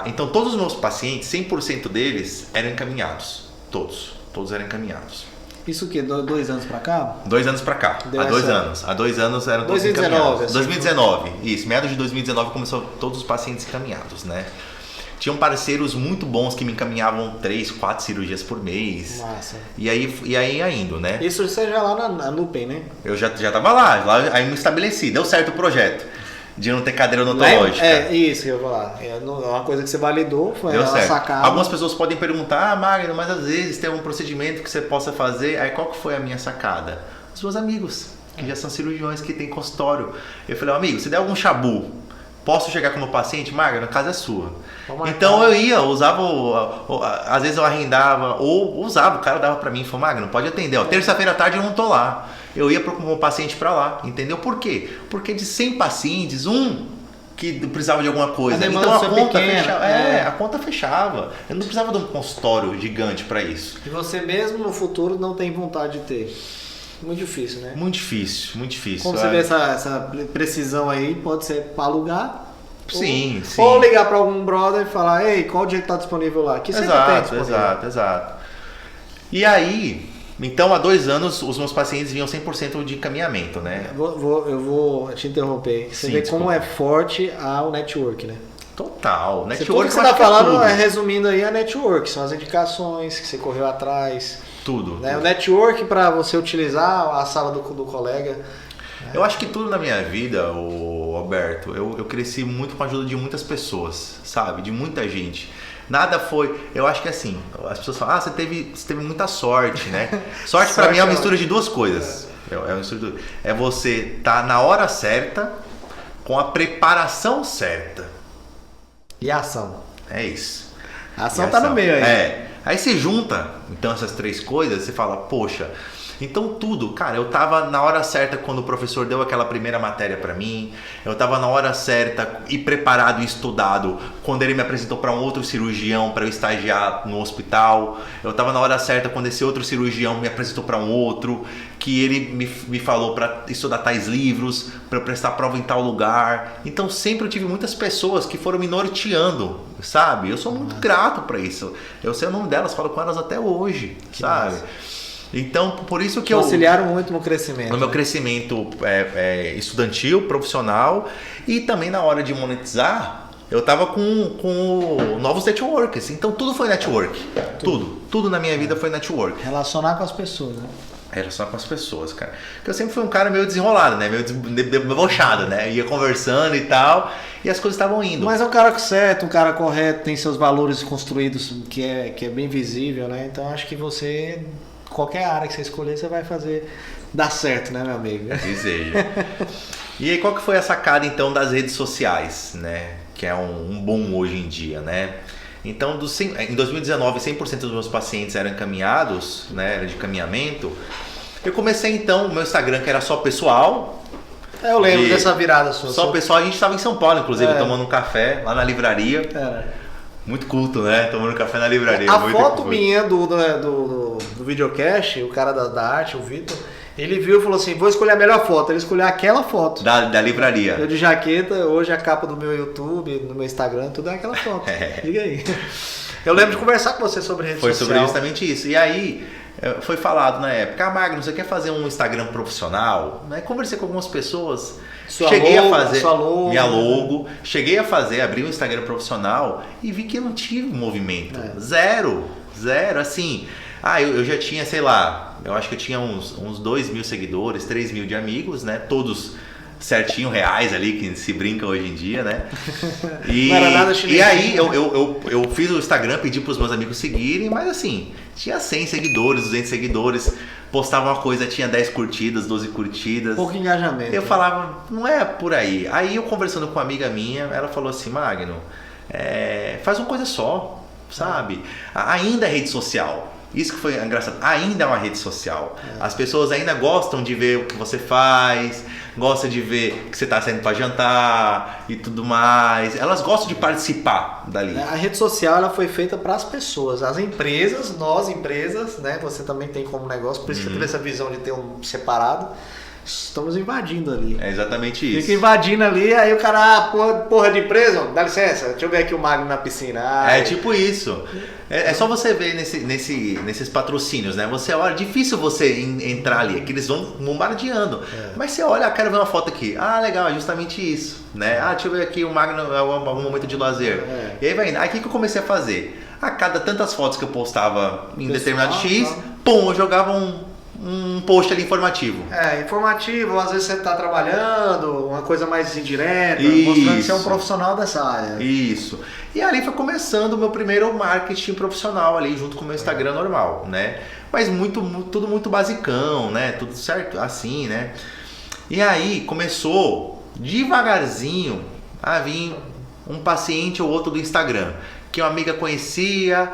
Então, todos os meus pacientes, 100% deles eram encaminhados. Todos eram encaminhados. Isso o quê? 2 anos pra cá? 2 anos pra cá. Há 2 anos. Há 2 anos eram todos 2019, encaminhados. assim, 2019. Isso, meados de 2019 começou todos os pacientes encaminhados, né? Tinham parceiros muito bons que me encaminhavam 3, 4 cirurgias por mês. Massa. E aí indo, né? Isso você já lá na Nupen, né? Eu já tava lá, aí me estabeleci. Deu certo o projeto de não ter cadeira odontológica. Isso que eu vou falar. É uma coisa que você validou, foi Deu certo. sacada. Algumas pessoas podem perguntar, Magno, mas às vezes tem um procedimento que você possa fazer. Aí qual que foi a minha sacada? Os meus amigos, que já são cirurgiões, que tem consultório. Eu falei, amigo, se der algum chabu, posso chegar como paciente? Magno, a casa é sua. Então eu ia, usava, às vezes eu arrendava, ou usava, o cara dava pra mim e falou, Magno, pode atender. Terça-feira à tarde eu não tô lá. Eu ia como paciente pra lá, entendeu? Por quê? Porque de 100 pacientes, que precisava de alguma coisa. Então a conta fechava. A conta fechava. Eu não precisava de um consultório gigante para isso. E você mesmo no futuro não tem vontade de ter? muito difícil, né? Muito difícil, muito difícil. Como você vê essa precisão aí, pode ser para alugar. Sim, sim. Ou ligar para algum brother e falar, ei, qual dia que tá disponível lá? Que sempre tem disponível. Exato. E aí, então há 2 anos os meus pacientes vinham 100% de encaminhamento, né? Eu vou te interromper. Você vê como é forte o network, né? Total. Network, tudo que você está falando, resumindo aí, a network. São as indicações que você correu atrás. Tudo. Né? O network para você utilizar a sala do colega. Eu acho que tudo na minha vida, Alberto, eu cresci muito com a ajuda de muitas pessoas, sabe? De muita gente. Nada foi... Eu acho que assim, as pessoas falam, você teve muita sorte, né? Sorte pra mim é uma mistura de 2 coisas. É você estar na hora certa, com a preparação certa. E a ação. É isso. A ação tá no meio aí. Aí você junta, então, essas 3 coisas, você fala, poxa... Então tudo, cara, eu tava na hora certa quando o professor deu aquela primeira matéria pra mim, eu tava na hora certa e preparado e estudado quando ele me apresentou para um outro cirurgião para eu estagiar no hospital, eu tava na hora certa quando esse outro cirurgião me apresentou para um outro, que ele me falou para estudar tais livros, para eu prestar prova em tal lugar. Então sempre eu tive muitas pessoas que foram me norteando, sabe? Eu sou muito grato para isso, eu sei o nome delas, falo com elas até hoje, sabe? Massa. Então, por isso que auxiliaram muito no crescimento. No meu crescimento estudantil, profissional, e também na hora de monetizar, eu tava com novos networks. Então tudo foi network. Tudo na minha vida foi network. Relacionar com as pessoas, né? Relacionar com as pessoas, cara. Porque eu sempre fui um cara meio desenrolado, né? Meio debochado, né? Ia conversando e tal, e as coisas estavam indo. Mas é um cara certo, um cara correto, tem seus valores construídos, que é bem visível, né? Então acho que você... Qualquer área que você escolher, você vai fazer dar certo, né, meu amigo? Desejo. E aí, qual que foi a sacada, então, das redes sociais, né? Que é um boom hoje em dia, né? Então, em 2019, 100% dos meus pacientes eram encaminhados, né? Era de encaminhamento. Eu comecei, então, o meu Instagram, que era só pessoal. Eu lembro dessa virada sua. Só pessoal. A gente estava em São Paulo, inclusive, tomando um café lá na livraria. Muito culto, né? Tomando café na livraria. A foto minha do videocast, o cara da arte, o Vitor, ele viu e falou assim, vou escolher a melhor foto. Ele escolheu aquela foto. Da livraria. Eu de jaqueta, hoje a capa do meu YouTube, no meu Instagram, tudo é aquela foto. Liga aí. Eu lembro de conversar com você sobre rede social. Foi sobre justamente isso. E aí, foi falado na época, Magno, você quer fazer um Instagram profissional? Conversei com algumas pessoas... Cheguei a fazer minha logo, cheguei a fazer, abri um Instagram profissional e vi que eu não tive movimento. Zero, assim. Eu já tinha, sei lá, eu acho que eu tinha uns 2.000 seguidores, 3.000 de amigos, né? Todos certinho, reais ali, que se brinca hoje em dia, né? Não era nada chinês. E aí eu fiz o Instagram, pedi pros meus amigos seguirem, mas assim, tinha 100 seguidores, 200 seguidores, postava uma coisa, tinha 10 curtidas, 12 curtidas. Pouco engajamento. Eu falava, não é por aí. Aí eu conversando com uma amiga minha, ela falou assim, Magno, faz uma coisa só, sabe? Ainda é rede social. Isso que foi engraçado, ainda é uma rede social. As pessoas ainda gostam de ver o que você faz, gostam de ver que você está saindo para jantar e tudo mais. Elas gostam de participar dali. A rede social ela foi feita para as pessoas, as empresas, nós empresas, né? Você também tem como negócio, por isso que você teve essa visão de ter um separado. Estamos invadindo ali. É exatamente isso. Fica invadindo ali, aí o cara, porra de empresa, dá licença, deixa eu ver aqui o Magno na piscina. É tipo isso. É só você ver nesses patrocínios, né? Você olha, difícil você entrar ali, que eles vão bombardeando. Mas você olha, quero ver uma foto aqui. Legal, é justamente isso, né? Deixa eu ver aqui o Magno, algum momento de lazer. E aí vai indo. Aí o que eu comecei a fazer? A cada tantas fotos que eu postava em determinado X, eu jogava um post ali informativo. Informativo, às vezes você está trabalhando, uma coisa mais indireta, mostrando que você é um profissional dessa área. Isso. E ali foi começando o meu primeiro marketing profissional ali, junto com o meu Instagram normal, né? Mas tudo muito basicão, né? Tudo certo, assim, né? E aí começou devagarzinho a vir um paciente ou outro do Instagram, que uma amiga conhecia...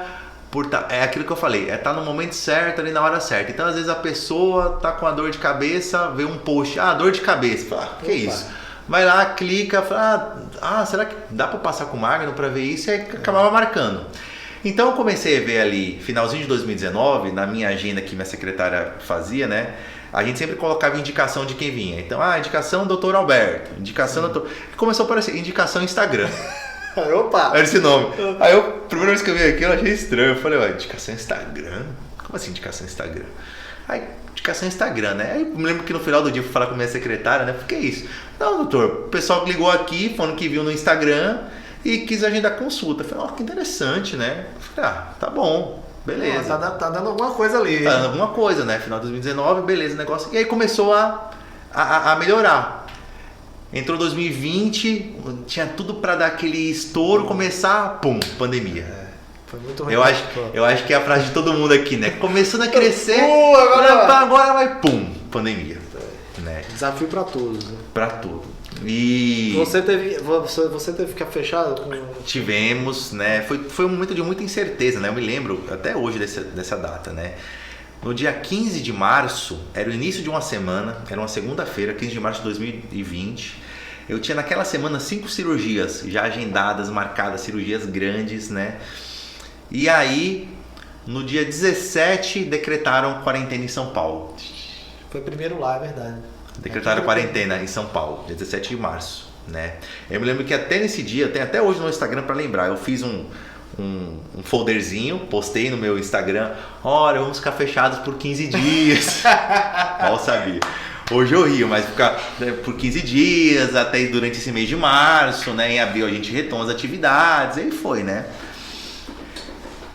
É aquilo que eu falei, tá no momento certo, ali na hora certa. Então, às vezes, a pessoa tá com a dor de cabeça, vê um post, dor de cabeça. Fala, que é isso? Vai lá, clica, fala, será que dá pra passar com o Magno pra ver isso? E aí acabava marcando. Então eu comecei a ver ali, finalzinho de 2019, na minha agenda que minha secretária fazia, né? A gente sempre colocava indicação de quem vinha. Então, indicação Dr. Alberto, indicação Dr. Começou a aparecer indicação Instagram. Opa! Era esse nome. Aí a primeira vez que eu vi aquilo, eu achei estranho. Eu falei, indicação Instagram? Como assim indicação Instagram? Aí, indicação Instagram, né? Aí eu me lembro que no final do dia eu fui falar com a minha secretária, né? Eu falei, que é isso? Não, doutor, o pessoal ligou aqui, falando que viu no Instagram e quis agendar consulta. Eu falei, que interessante, né? Eu falei, tá bom. Beleza. Tá dando alguma coisa ali. Tá dando alguma coisa, né? Final de 2019, beleza, o negócio. E aí começou a melhorar. Entrou 2020, tinha tudo pra dar aquele estouro, começar, pum, pandemia. Foi muito ruim. Eu acho que é a frase de todo mundo aqui, né? Começando a crescer, agora vai, pum, pandemia. Né? Desafio pra todos. Né? Pra tudo. E você teve que ficar fechado? Tivemos, né? Foi um momento de muita incerteza, né? Eu me lembro até hoje dessa data, né? No dia 15 de março, era o início de uma semana, era uma segunda-feira, 15 de março de 2020. Eu tinha naquela semana 5 cirurgias já agendadas, marcadas, cirurgias grandes, né? E aí, no dia 17, decretaram quarentena em São Paulo. Foi primeiro lá, é verdade. Decretaram quarentena em São Paulo, dia 17 de março, né? Eu me lembro que até nesse dia, tem até hoje no Instagram para lembrar, eu fiz um folderzinho, postei no meu Instagram, olha, vamos ficar fechados por 15 dias. Mal sabia. Hoje eu rio, mas ficar por 15 dias, até durante esse mês de março, né? Em abril a gente retoma as atividades, aí foi, né?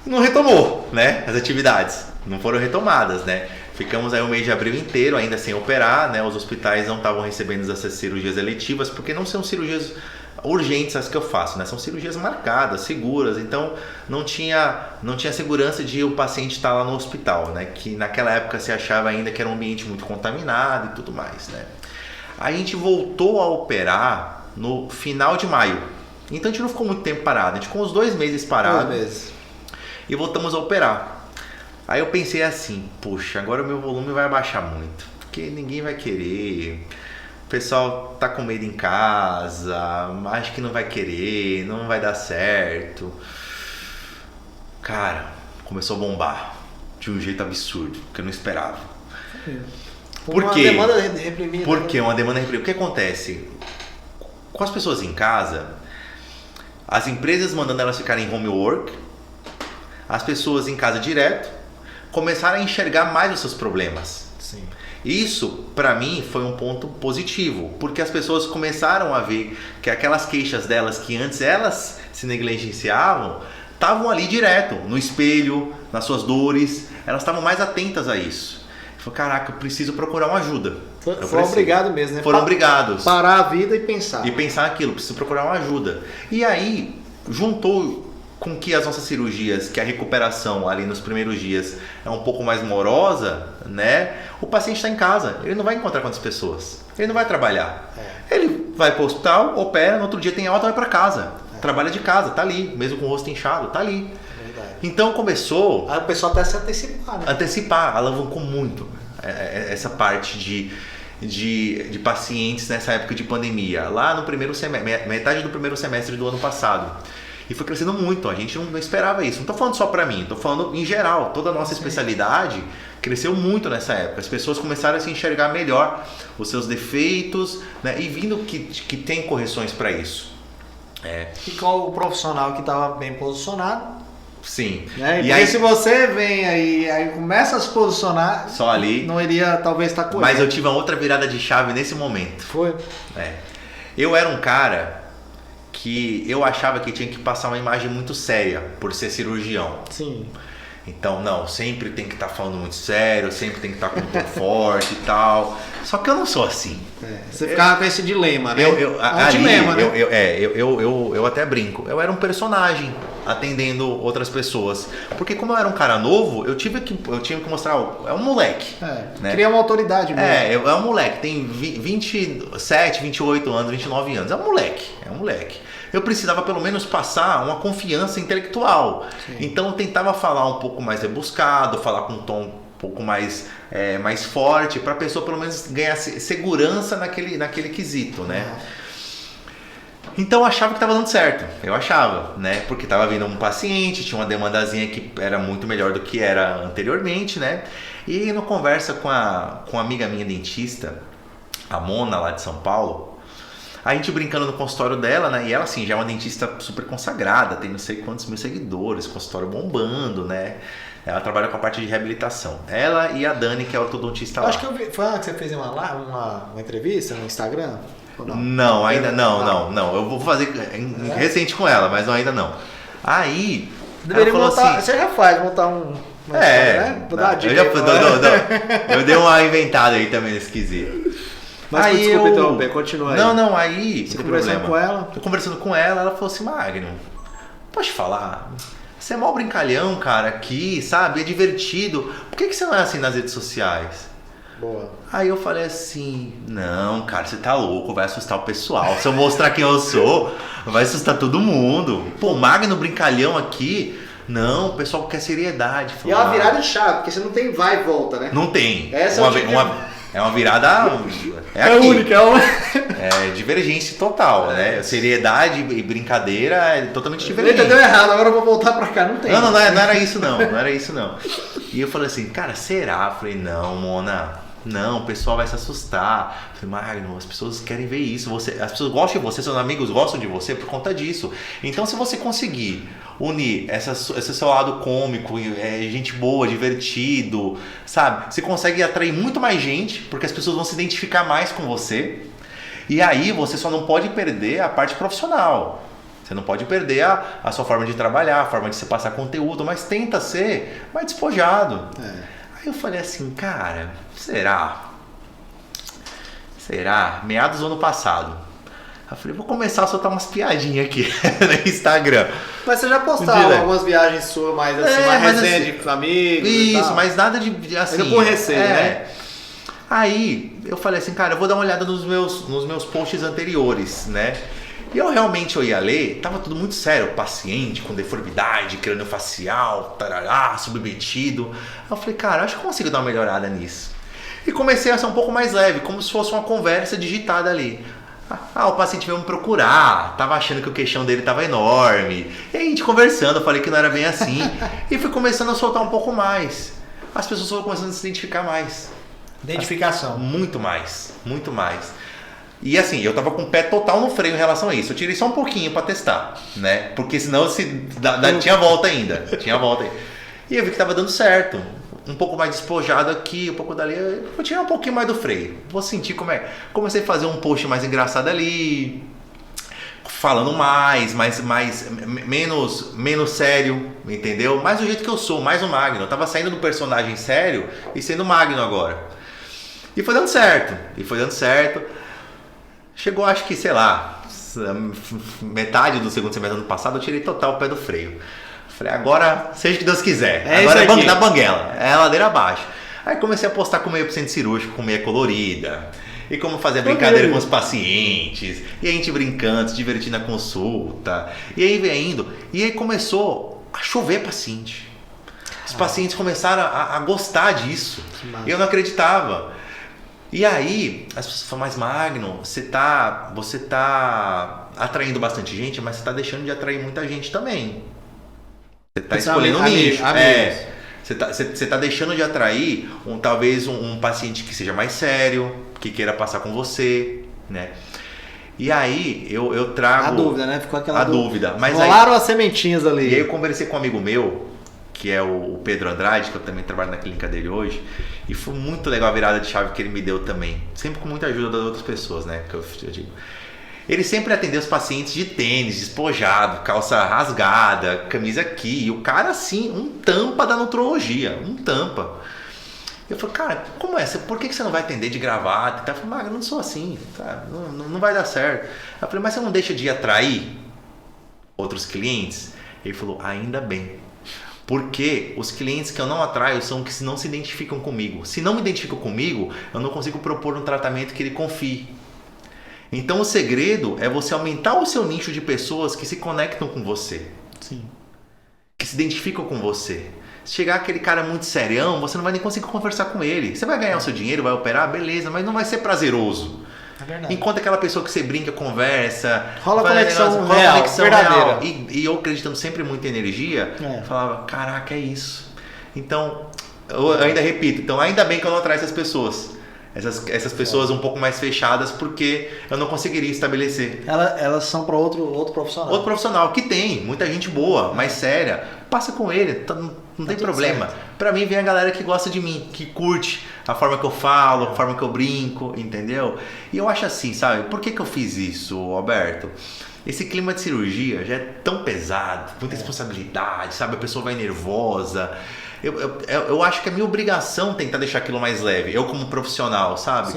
Não retomou, né? As atividades não foram retomadas, né? Ficamos aí o mês de abril inteiro ainda sem operar, né? Os hospitais não estavam recebendo essas cirurgias eletivas, porque não são cirurgias urgentes as que eu faço, né? São cirurgias marcadas, seguras, então não tinha segurança de o paciente estar lá no hospital, né? Que naquela época se achava ainda que era um ambiente muito contaminado e tudo mais, né? A gente voltou a operar no final de maio, então a gente não ficou muito tempo parado, a gente ficou uns 2 meses parado. 2 meses. E voltamos a operar. Aí eu pensei assim, puxa, agora o meu volume vai abaixar muito, porque ninguém vai querer, o pessoal tá com medo em casa, acho que não vai querer, não vai dar certo. Cara, começou a bombar de um jeito absurdo, que eu não esperava. Por quê? Uma demanda reprimida. Por quê? Uma demanda reprimida. O que acontece? Com as pessoas em casa, as empresas mandando elas ficarem em home work, as pessoas em casa direto, começaram a enxergar mais os seus problemas. Sim. Isso, para mim, foi um ponto positivo, porque as pessoas começaram a ver que aquelas queixas delas, que antes elas se negligenciavam, estavam ali direto, no espelho, nas suas dores, elas estavam mais atentas a isso. Falei, caraca, eu preciso procurar uma ajuda. Foram obrigados mesmo, né? Foram obrigados. Parar a vida e pensar. E pensar aquilo, preciso procurar uma ajuda. E aí, juntou com que as nossas cirurgias, que a recuperação ali nos primeiros dias é um pouco mais morosa, né? O paciente está em casa, ele não vai encontrar com outras pessoas, ele não vai trabalhar. Ele vai para o hospital, opera, no outro dia tem alta, vai para casa. Trabalha de casa, tá ali, mesmo com o rosto inchado, tá ali. Então começou... Aí o pessoal até se antecipar, né? Antecipar, alavancou muito essa parte de pacientes nessa época de pandemia, lá no primeiro semestre, metade do primeiro semestre do ano passado. E foi crescendo muito, a gente não esperava isso. Não estou falando só para mim, estou falando em geral. Toda a nossa especialidade cresceu muito nessa época. As pessoas começaram a se enxergar melhor os seus defeitos, né? E vindo que tem correções para isso. E com o profissional que estava bem posicionado. Sim. Né? E aí se você vem aí começa a se posicionar, só ali, não iria talvez estar correto. Mas eu tive uma outra virada de chave nesse momento. Foi? Eu era um cara que eu achava que tinha que passar uma imagem muito séria por ser cirurgião. Sim. Então, não, sempre tem que estar falando muito sério, sempre tem que estar com um tom forte e tal. Só que eu não sou assim. Você ficava com esse dilema, né? Dilema, né? Eu até brinco. Eu era um personagem atendendo outras pessoas. Porque como eu era um cara novo, eu tinha que mostrar, é um moleque. Né? Cria uma autoridade mesmo. É um moleque, tem 27, 28 anos, 29 anos. É um moleque. Eu precisava pelo menos passar uma confiança intelectual. Sim. Então eu tentava falar um pouco mais rebuscado, falar com um tom um pouco mais forte, para a pessoa pelo menos ganhar segurança naquele quesito, né? Então eu achava que tava dando certo, eu achava, né? Porque tava vindo um paciente, tinha uma demandazinha que era muito melhor do que era anteriormente, né? E no conversa com uma amiga minha dentista, a Mona, lá de São Paulo, a gente brincando no consultório dela, né? E ela, assim, já é uma dentista super consagrada, tem não sei quantos mil seguidores, consultório bombando, né? Ela trabalha com a parte de reabilitação. Ela e a Dani, que é ortodontista lá. Acho que eu vi, foi lá que você fez uma entrevista no Instagram? Ou não? Não, ainda não. Eu vou fazer recente com ela, mas ainda não. Aí, deveria ela falou montar, assim, você já faz, montar um... né? Vou dar uma dica eu dei uma inventada aí também nesse quesito. Mas aí desculpa interromper, continua aí. Não, aí... Você conversando com ela? Tô conversando com ela, ela falou assim, Magno, posso te falar? Você é mó brincalhão, cara, aqui, sabe? É divertido. Por que você não é assim nas redes sociais? Boa. Aí eu falei assim, não, cara, você tá louco, vai assustar o pessoal. Se eu mostrar quem eu sou, vai assustar todo mundo. Pô, Magno brincalhão aqui... Não, o pessoal quer seriedade. E é uma virada de chave, porque você não tem vai e volta, né? Não tem. Essa é uma virada... É única, É divergência total, né? Seriedade e brincadeira é totalmente diferente. Entendeu errado, agora eu vou voltar pra cá. Não tem. Não era isso não. Não era isso não. E eu falei assim, cara, será? Eu falei, não, Mona... Não, o pessoal vai se assustar. Eu falei, Magno, as pessoas querem ver isso. As pessoas gostam de você, seus amigos gostam de você por conta disso. Então, se você conseguir unir esse seu lado cômico, gente boa, divertido, sabe? Você consegue atrair muito mais gente, porque as pessoas vão se identificar mais com você. E aí, você só não pode perder a parte profissional. Você não pode perder a sua forma de trabalhar, a forma de você passar conteúdo, mas tenta ser mais despojado. Aí eu falei assim, cara, será? Meados do ano passado. Eu falei, vou começar a soltar umas piadinhas aqui no Instagram. Mas você já postava algumas viagens suas mais assim, mais resenha assim, de amigos isso, e tal. mas nada de assim... Eu não com receio, né? Aí eu falei assim, cara, eu vou dar uma olhada nos meus posts anteriores, né? E eu realmente ia ler, tava tudo muito sério, paciente com deformidade, craniofacial, tarará, submetido. Eu falei, cara, acho que eu consigo dar uma melhorada nisso. E comecei a ser um pouco mais leve, como se fosse uma conversa digitada ali. O paciente veio me procurar, tava achando que o queixão dele tava enorme. E aí a gente conversando, eu falei que não era bem assim. E fui começando a soltar um pouco mais. As pessoas foram começando a se identificar mais. Identificação. Muito mais, muito mais. E assim, eu tava com o pé total no freio em relação a isso. Eu tirei só um pouquinho pra testar, né? Porque senão tinha volta ainda. E eu vi que tava dando certo. Um pouco mais despojado aqui, um pouco dali. Eu vou tirar um pouquinho mais do freio. Vou sentir como é. Comecei a fazer um post mais engraçado ali. Falando menos sério, entendeu? Mais do jeito que eu sou, mais o Magno. Eu tava saindo do personagem sério e sendo Magno agora. E foi dando certo. Chegou, acho que, sei lá, metade do segundo semestre do ano passado, eu tirei total o pé do freio. Falei, agora, seja o que Deus quiser. Agora é na banguela, é a ladeira abaixo. Aí comecei a postar com meia por cento cirúrgico, com meia colorida. E como fazer brincadeira com os pacientes. E a gente brincando, se divertindo na consulta. E aí vem indo. E aí começou a chover paciente. Os pacientes começaram a gostar disso. Eu não acreditava. E aí, as pessoas falam, mas Magno, você tá atraindo bastante gente, mas você tá deixando de atrair muita gente também. Você tá escolhendo um nicho. Você tá deixando de atrair talvez um paciente que seja mais sério, que queira passar com você, né? E aí, eu trago... A dúvida, né? Ficou aquela dúvida. Mas rolaram as sementinhas ali. E aí eu conversei com um amigo meu, que é o Pedro Andrade, que eu também trabalho na clínica dele hoje, e foi muito legal a virada de chave que ele me deu também, sempre com muita ajuda das outras pessoas, né, que eu digo. Ele sempre atendeu os pacientes de tênis, despojado, calça rasgada, camisa aqui, e o cara assim, um tampa da nutrologia, um tampa. Eu falei, cara, como é? Por que você não vai atender de gravata? Ele falou, Magno, eu não sou assim, tá? Não vai dar certo. Eu falei, mas você não deixa de atrair outros clientes? Ele falou, ainda bem. Porque os clientes que eu não atraio são os que não se identificam comigo. Se não me identificam comigo, eu não consigo propor um tratamento que ele confie. Então o segredo é você aumentar o seu nicho de pessoas que se conectam com você. Sim. Que se identificam com você. Se chegar aquele cara muito serião, você não vai nem conseguir conversar com ele. Você vai ganhar o seu dinheiro, vai operar, beleza, mas não vai ser prazeroso. É verdade. Enquanto aquela pessoa que você brinca, conversa... Rola conexão real, verdadeira. E eu acreditando sempre muito em energia, falava, caraca, é isso. Então, eu ainda repito, então ainda bem que eu não atraio essas pessoas. Essas pessoas um pouco mais fechadas, porque eu não conseguiria estabelecer. Elas são para outro profissional. Outro profissional, que tem muita gente boa, mais séria. Passa com ele, não tem problema. Pra mim vem a galera que gosta de mim, que curte a forma que eu falo, a forma que eu brinco, entendeu? E eu acho assim, sabe? Por que eu fiz isso, Alberto? Esse clima de cirurgia já é tão pesado, muita responsabilidade, sabe? A pessoa vai nervosa. Eu acho que é minha obrigação tentar deixar aquilo mais leve, eu como profissional, sabe?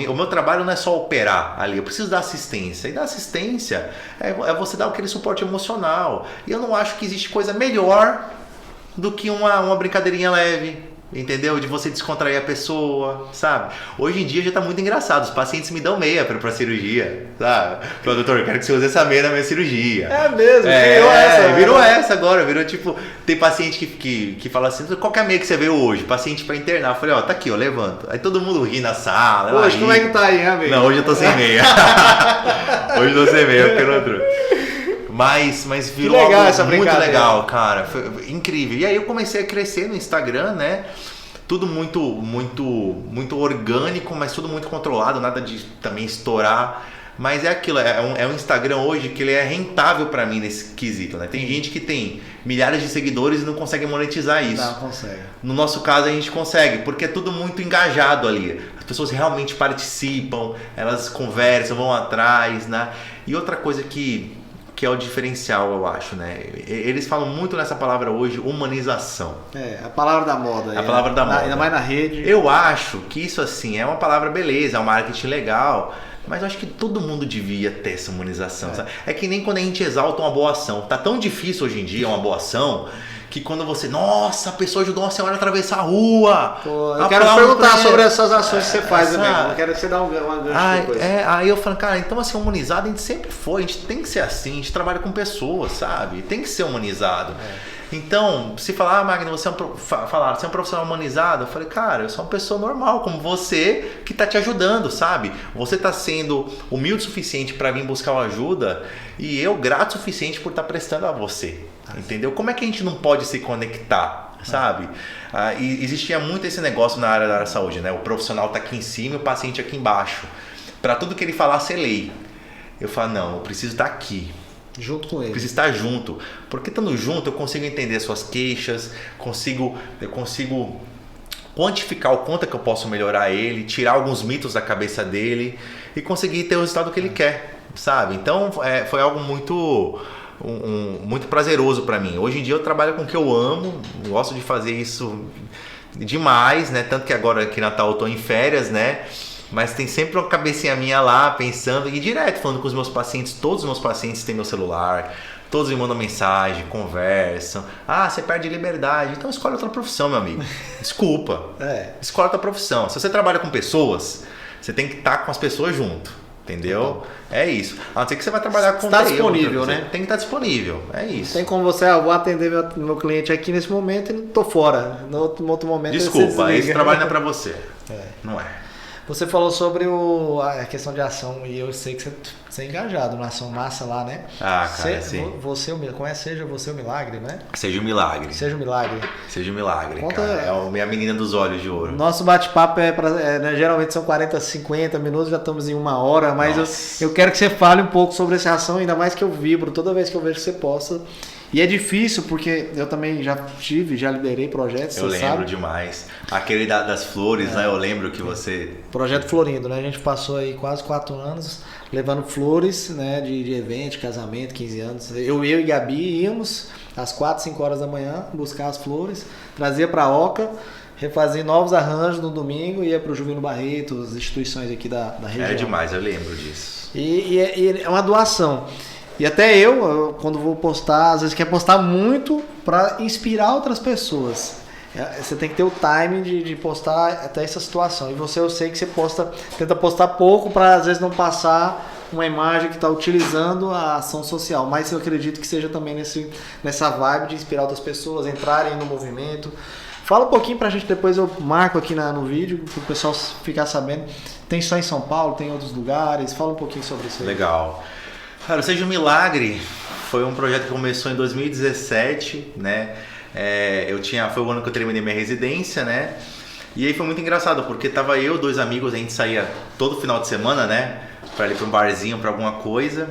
O meu trabalho não é só operar ali, eu preciso dar assistência. E dar assistência é você dar aquele suporte emocional. E eu não acho que existe coisa melhor do que uma brincadeirinha leve, entendeu? De você descontrair a pessoa, sabe? Hoje em dia já tá muito engraçado. Os pacientes me dão meia pra cirurgia, sabe? Fala, doutor, eu quero que você use essa meia na minha cirurgia. É mesmo? Virou essa. Virou essa agora. Virou tipo... Tem paciente que fala assim, qual que é a meia que você veio hoje? Paciente pra internar. Eu falei, ó, tá aqui, ó, levanto. Aí todo mundo ri na sala. Hoje, como é que tá aí, amigo? Não, hoje eu tô sem meia. Hoje eu tô sem meia, porque não trouxe. Mas virou legal algo muito legal, cara. Foi incrível. E aí eu comecei a crescer no Instagram, né? Tudo muito orgânico, mas tudo muito controlado, nada de também estourar. Mas é aquilo, é um Instagram hoje que ele é rentável pra mim nesse quesito, né? Tem gente que tem milhares de seguidores e não consegue monetizar isso. Não consegue. No nosso caso a gente consegue, porque é tudo muito engajado ali. As pessoas realmente participam, elas conversam, vão atrás, né? E outra coisa que é o diferencial, eu acho, né? Eles falam muito nessa palavra hoje, humanização. A palavra da moda. A palavra da moda. Ainda mais na rede. Eu acho que isso, assim, é uma palavra beleza, é um marketing legal, mas eu acho que todo mundo devia ter essa humanização, sabe? É que nem quando a gente exalta uma boa ação. Tá tão difícil hoje em dia uma boa ação, que quando você... Nossa, a pessoa ajudou uma senhora a atravessar a rua. Pô, eu quero perguntar sobre essas ações que você faz, amigo. Eu quero que você dê uma gancho depois. Aí eu falo, cara, então assim, humanizado a gente sempre foi. A gente tem que ser assim, a gente trabalha com pessoas, sabe? Tem que ser humanizado. Então, se falar, Magno, você é um profissional humanizado, eu falei, cara, eu sou uma pessoa normal, como você, que tá te ajudando, sabe? Você tá sendo humilde o suficiente para vir buscar uma ajuda e eu grato o suficiente por estar prestando a você, entendeu? Como é que a gente não pode se conectar, sabe? E existia muito esse negócio na área da saúde, né? O profissional tá aqui em cima e o paciente aqui embaixo. Para tudo que ele falar ser lei. Eu falo, não, eu preciso estar aqui. Junto com ele. Preciso estar junto. Porque estando junto eu consigo entender suas queixas, eu consigo quantificar o quanto é que eu posso melhorar ele, tirar alguns mitos da cabeça dele e conseguir ter o resultado que ele quer, sabe? Então foi algo muito prazeroso para mim. Hoje em dia eu trabalho com o que eu amo, gosto de fazer isso demais, né? Tanto que agora que Natal eu tô em férias, né? Mas tem sempre uma cabecinha minha lá pensando e direto falando com os meus pacientes. Todos os meus pacientes têm meu celular, todos me mandam mensagem, conversam. Ah, você perde liberdade, então escolhe outra profissão, meu amigo. Desculpa, escolhe outra profissão. Se você trabalha com pessoas, você tem que estar com as pessoas junto, entendeu? É isso. A não ser que você vai trabalhar com... Está disponível, né? Tem que estar disponível, é isso. Tem como você, vou atender meu cliente aqui nesse momento e não tô fora. No outro momento... Desculpa, esse trabalho não é pra você. Não é. Você falou sobre a questão de ação e eu sei que você é engajado na ação massa lá, né? Ah, cara, sim. Como é? Seja você o milagre, né? Seja o milagre. Seja o milagre. Seja o milagre, Conta, cara. É a minha menina dos olhos de ouro. Nosso bate-papo né, geralmente são 40, 50 minutos, já estamos em 1 hora, mas eu quero que você fale um pouco sobre essa ação, ainda mais que eu vibro toda vez que eu vejo que você posta. E é difícil porque eu também já liderei projetos, eu lembro demais. Aquele das flores, né? Eu lembro que você... Projeto Florindo, né? A gente passou aí quase 4 anos levando flores, né? De evento, de casamento, 15 anos. Eu e Gabi íamos às 4, 5 horas da manhã buscar as flores, trazia para a Oca, refazia novos arranjos no domingo, ia para o Juvino Barreto, as instituições aqui da região. É demais, eu lembro disso. E é uma doação. E até eu, quando vou postar, às vezes quer postar muito para inspirar outras pessoas. Você tem que ter o timing de postar até essa situação. E eu sei que você tenta postar pouco para às vezes não passar uma imagem que está utilizando a ação social. Mas eu acredito que seja também nessa vibe de inspirar outras pessoas, entrarem no movimento. Fala um pouquinho pra gente, depois eu marco aqui no vídeo, pro pessoal ficar sabendo. Tem só em São Paulo, tem em outros lugares? Fala um pouquinho sobre isso aí. Legal. Cara, o Seja um Milagre foi um projeto que começou em 2017, né? Foi o ano que eu terminei minha residência, né? E aí foi muito engraçado, porque tava eu, 2 amigos, a gente saía todo final de semana, né? Pra ir pra um barzinho, pra alguma coisa.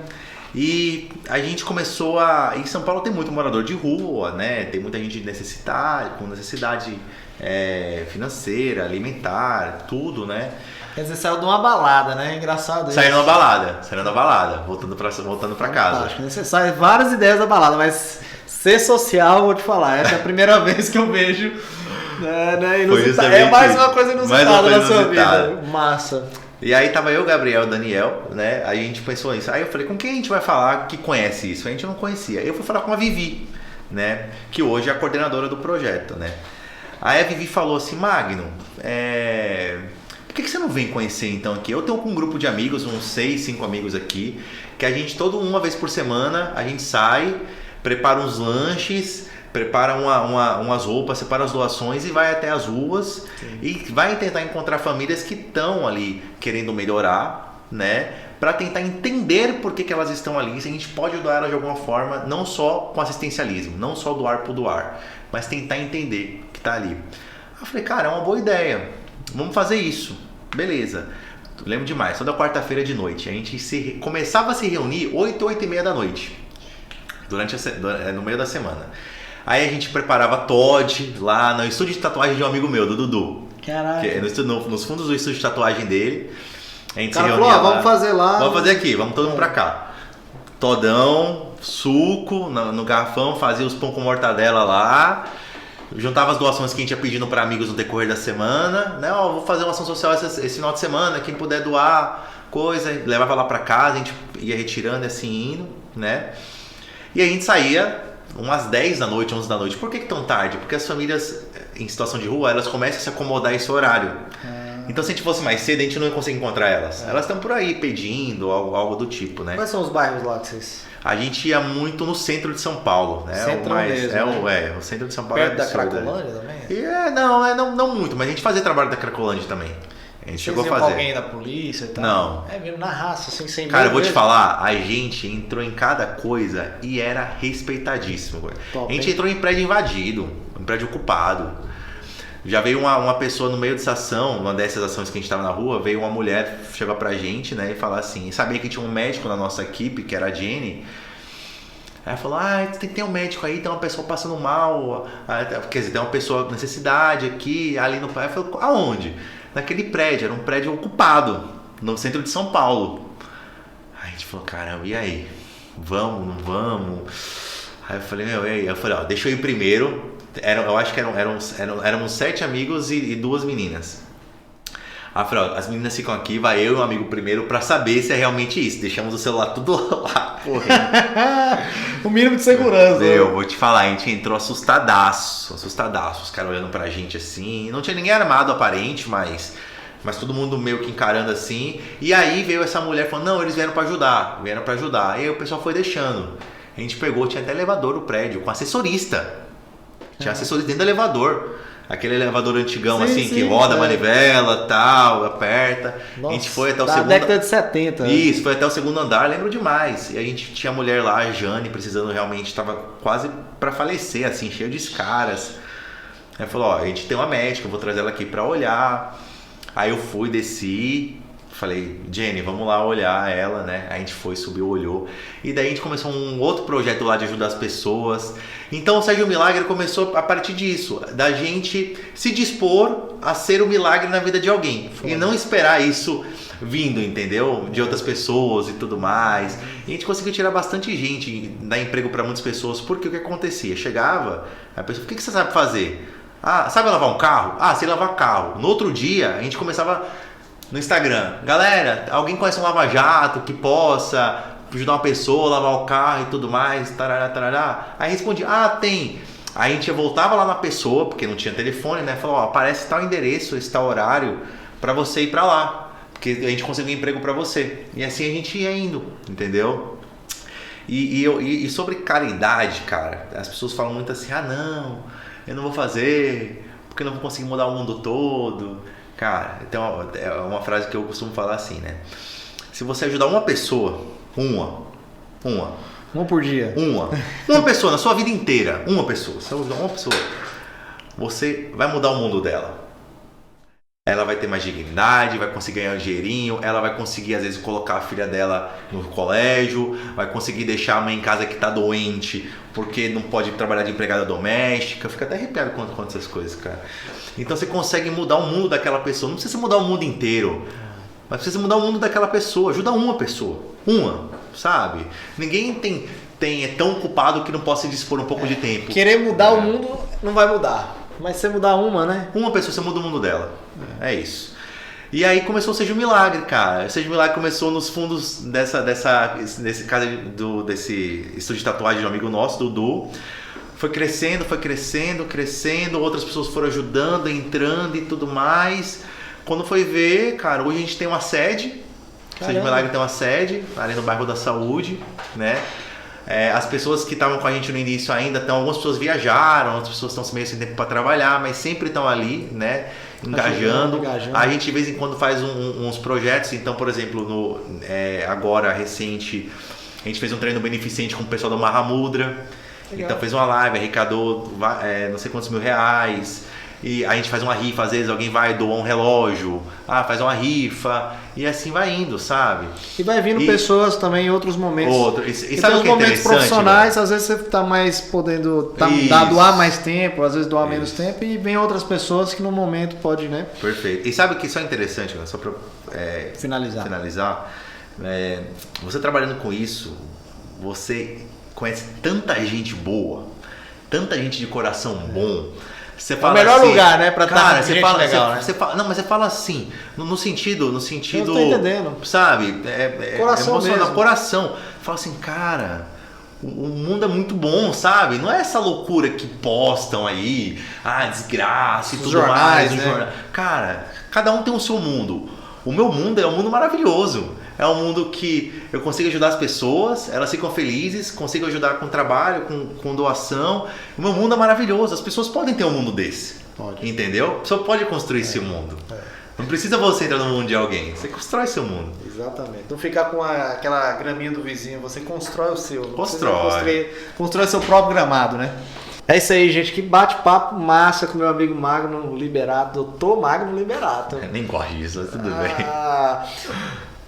E a gente começou a... Em São Paulo tem muito morador de rua, né? Tem muita gente com necessidade financeira, alimentar, tudo, né? Quer dizer, saiu de uma balada, né? Engraçado isso. Saindo da balada, voltando pra casa. Acho que você sai várias ideias da balada, mas ser social, vou te falar, essa é a primeira vez que eu vejo. Né, é mais uma coisa inusitada na sua vida. Massa. E aí tava eu, Gabriel, Daniel, né? Aí a gente pensou nisso. Aí eu falei, com quem a gente vai falar que conhece isso? A gente não conhecia. Eu fui falar com a Vivi, né? Que hoje é a coordenadora do projeto, né? Aí a Vivi falou assim, Magno, por que você não vem conhecer então aqui? Eu tenho um grupo de amigos, uns 6, 5 amigos aqui, que a gente uma vez por semana, a gente sai, prepara uns lanches, prepara umas roupas, separa as doações e vai até as ruas. Sim. E vai tentar encontrar famílias que estão ali querendo melhorar, né? Para tentar entender por que elas estão ali, se a gente pode doar elas de alguma forma, não só com assistencialismo, não só doar por doar, mas tentar entender que está ali. Eu falei, cara, é uma boa ideia, vamos fazer isso, beleza. Lembro demais, toda quarta-feira de noite, a gente começava a se reunir 8h30 da noite, no meio da semana. Aí a gente preparava Todd lá no estúdio de tatuagem de um amigo meu, do Dudu. Caraca. Nos fundos do estúdio de tatuagem dele. A gente se reunia lá. Vamos fazer lá. Vamos fazer aqui, vamos todo mundo pra cá. Todão, suco no garrafão, fazia os pão com mortadela lá. Juntava as doações que a gente ia pedindo para amigos no decorrer da semana. Né? Vou fazer uma ação social esse final de semana, quem puder doar coisa, levava lá pra casa, a gente ia retirando e assim indo, né? E a gente saía umas 10 da noite, 11 da noite. Por que tão tarde? Porque as famílias em situação de rua, elas começam a se acomodar a esse horário. Então se a gente fosse mais cedo, a gente não ia conseguir encontrar elas. Elas estão por aí pedindo, algo do tipo, né? Quais são os bairros lá que vocês... A gente ia muito no centro de São Paulo, né? Centro mesmo, o centro de São Paulo perto da Cracolândia também? Não muito, mas a gente fazia trabalho da Cracolândia também. A gente chegou a fazer. Alguém da polícia e tal? Não. Vindo na raça, assim, sem medo. Cara, eu vou te falar, a gente entrou em cada coisa e era respeitadíssimo. Top, a gente entrou em prédio invadido, em prédio ocupado. Já veio uma pessoa no meio dessa ação, uma dessas ações que a gente estava na rua, veio uma mulher, chegou pra gente, né, e falou assim, sabia que tinha um médico na nossa equipe, que era a Jenny. Aí falou, tem um médico aí, tem uma pessoa passando mal, quer dizer, tem uma pessoa com necessidade aqui, ali no... Aí eu falei, aonde? Naquele prédio, era um prédio ocupado, no centro de São Paulo. Aí a gente falou, caramba, e aí? Vamos, não vamos? Aí eu falei, e aí? Eu falei, deixa eu ir primeiro. Eu acho que éramos 7 amigos e 2 meninas. Aí eu falei, as meninas ficam aqui, vai eu e um amigo primeiro pra saber se é realmente isso. Deixamos o celular tudo lá, correndo. O mínimo de segurança. Eu vou te falar, a gente entrou assustadaço, os caras olhando pra gente assim. Não tinha ninguém armado aparente, mas todo mundo meio que encarando assim. E aí veio essa mulher falando, não, eles vieram pra ajudar. E aí o pessoal foi deixando. A gente pegou, tinha até elevador no prédio, com assessorista. Tinha assessorista dentro do elevador. Aquele elevador antigão, que roda a manivela, tal, aperta. Nossa, a gente foi até o segundo... década de 70. Isso, foi até o segundo andar, lembro demais. E a gente tinha a mulher lá, a Jane, precisando realmente, estava quase para falecer, assim, cheio de escaras. Aí falou, a gente tem uma médica, eu vou trazer ela aqui para olhar. Aí eu fui, desci, falei, Jenny, vamos lá olhar ela, né? A gente foi, subiu, olhou. E daí a gente começou um outro projeto lá de ajudar as pessoas. Então o Seja um Milagre começou a partir disso, da gente se dispor a ser um milagre na vida de alguém. E não esperar isso vindo, entendeu? De outras pessoas e tudo mais. E a gente conseguiu tirar bastante gente, dar emprego para muitas pessoas. Porque o que acontecia? Chegava, a pessoa, o que você sabe fazer? Sabe lavar um carro? Sei lavar carro. No outro dia, a gente começava no Instagram. Galera, alguém conhece um lava-jato que possa ajudar uma pessoa a lavar o carro e tudo mais, tarará, tarará. Aí respondi, tem. Aí a gente voltava lá na pessoa, porque não tinha telefone, né? Falou, aparece tal endereço, esse tal horário, pra você ir pra lá, porque a gente conseguiu um emprego pra você. E assim a gente ia indo, entendeu? E sobre caridade, cara, as pessoas falam muito assim, não, eu não vou fazer, porque eu não vou conseguir mudar o mundo todo. Cara, então é uma frase que eu costumo falar assim, né? Se você ajudar uma pessoa, uma por dia. Uma pessoa na sua vida inteira, uma pessoa, se você ajudar uma pessoa, você vai mudar o mundo dela. Ela vai ter mais dignidade, vai conseguir ganhar um dinheirinho, ela vai conseguir às vezes colocar a filha dela no colégio, vai conseguir deixar a mãe em casa que tá doente porque não pode trabalhar de empregada doméstica. Fica até arrepiado quando conta essas coisas, cara. Então você consegue mudar o mundo daquela pessoa. Não precisa mudar o mundo inteiro, mas precisa mudar o mundo daquela pessoa. Ajuda uma pessoa, sabe? Ninguém é tão ocupado que não possa dispor um pouco de tempo. Querer mudar o mundo não vai mudar. Mas se você mudar uma, né? Uma pessoa, você muda o mundo dela. É isso. E aí começou o Seja um Milagre, cara. O Seja um Milagre começou nos fundos desse estúdio de tatuagem de um amigo nosso, Dudu. Foi crescendo. Outras pessoas foram ajudando, entrando e tudo mais. Quando foi ver, cara, hoje a gente tem uma sede. O Seja um Milagre tem uma sede ali no bairro da Saúde, né? As pessoas que estavam com a gente no início ainda, algumas pessoas viajaram, outras pessoas estão meio sem tempo para trabalhar, mas sempre estão ali, né, engajando. A gente de vez em quando faz uns projetos, então, por exemplo, agora recente, a gente fez um treino beneficente com o pessoal do Mahamudra. Legal. Então fez uma live, arrecadou não sei quantos R$1.000. E a gente faz uma rifa, às vezes alguém vai doar um relógio, faz uma rifa, e assim vai indo, sabe? E vai vindo pessoas também em outros momentos. E sabe o que é momentos profissionais, às vezes você tá mais podendo doar mais tempo, às vezes doar menos tempo, e vem outras pessoas que no momento pode, né? Perfeito. E sabe o que só é interessante, só para finalizar, você trabalhando com isso, você conhece tanta gente boa, tanta gente de coração bom. Você fala o melhor assim, lugar, né, pra estar você fala legal, né? Mas você fala assim, no sentido, eu tô entendendo. Sabe? Coração emocional, mesmo. Coração. Fala assim, cara, o mundo é muito bom, sabe? Não é essa loucura que postam aí, desgraça e tudo jornais, mais. Né? Cara, cada um tem o seu mundo. O meu mundo é um mundo maravilhoso. É um mundo que eu consigo ajudar as pessoas, elas ficam felizes, consigo ajudar com trabalho, com doação. O meu mundo é maravilhoso. As pessoas podem ter um mundo desse. Pode. Entendeu? A pessoa pode construir esse mundo. Não precisa você entrar no mundo de alguém. Você constrói seu mundo. Exatamente. Não ficar com aquela graminha do vizinho. Você constrói o seu. Constrói seu próprio gramado, né? É isso aí, gente. Que bate-papo massa com meu amigo Magno Liberato. Doutor Magno Liberato. Eu nem gosto disso, mas tudo bem.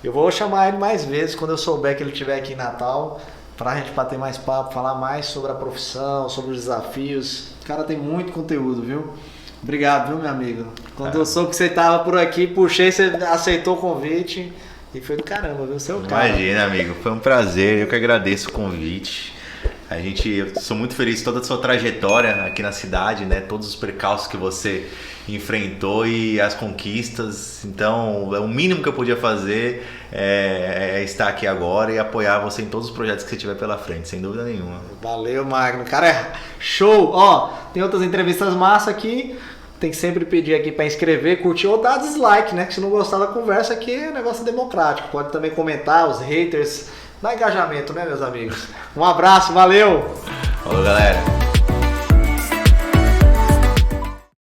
Eu vou chamar ele mais vezes quando eu souber que ele estiver aqui em Natal, pra gente bater mais papo, falar mais sobre a profissão, sobre os desafios. O cara tem muito conteúdo, viu? Obrigado, viu, meu amigo? Quando eu soube que você tava por aqui, puxei, você aceitou o convite e foi do caramba, viu? Seu cara. Imagina, amigo. Foi um prazer. Eu que agradeço o convite. Eu sou muito feliz com toda a sua trajetória aqui na cidade, né? Todos os percalços que você enfrentou e as conquistas. Então, o mínimo que eu podia fazer é estar aqui agora e apoiar você em todos os projetos que você tiver pela frente, sem dúvida nenhuma. Valeu, Magno. Cara, show! Ó, tem outras entrevistas massa aqui. Tem que sempre pedir aqui para inscrever, curtir ou dar dislike, né? Que se não gostar da conversa aqui é um negócio democrático. Pode também comentar, os haters. Dá engajamento, né, meus amigos? Um abraço, valeu! Falou, galera!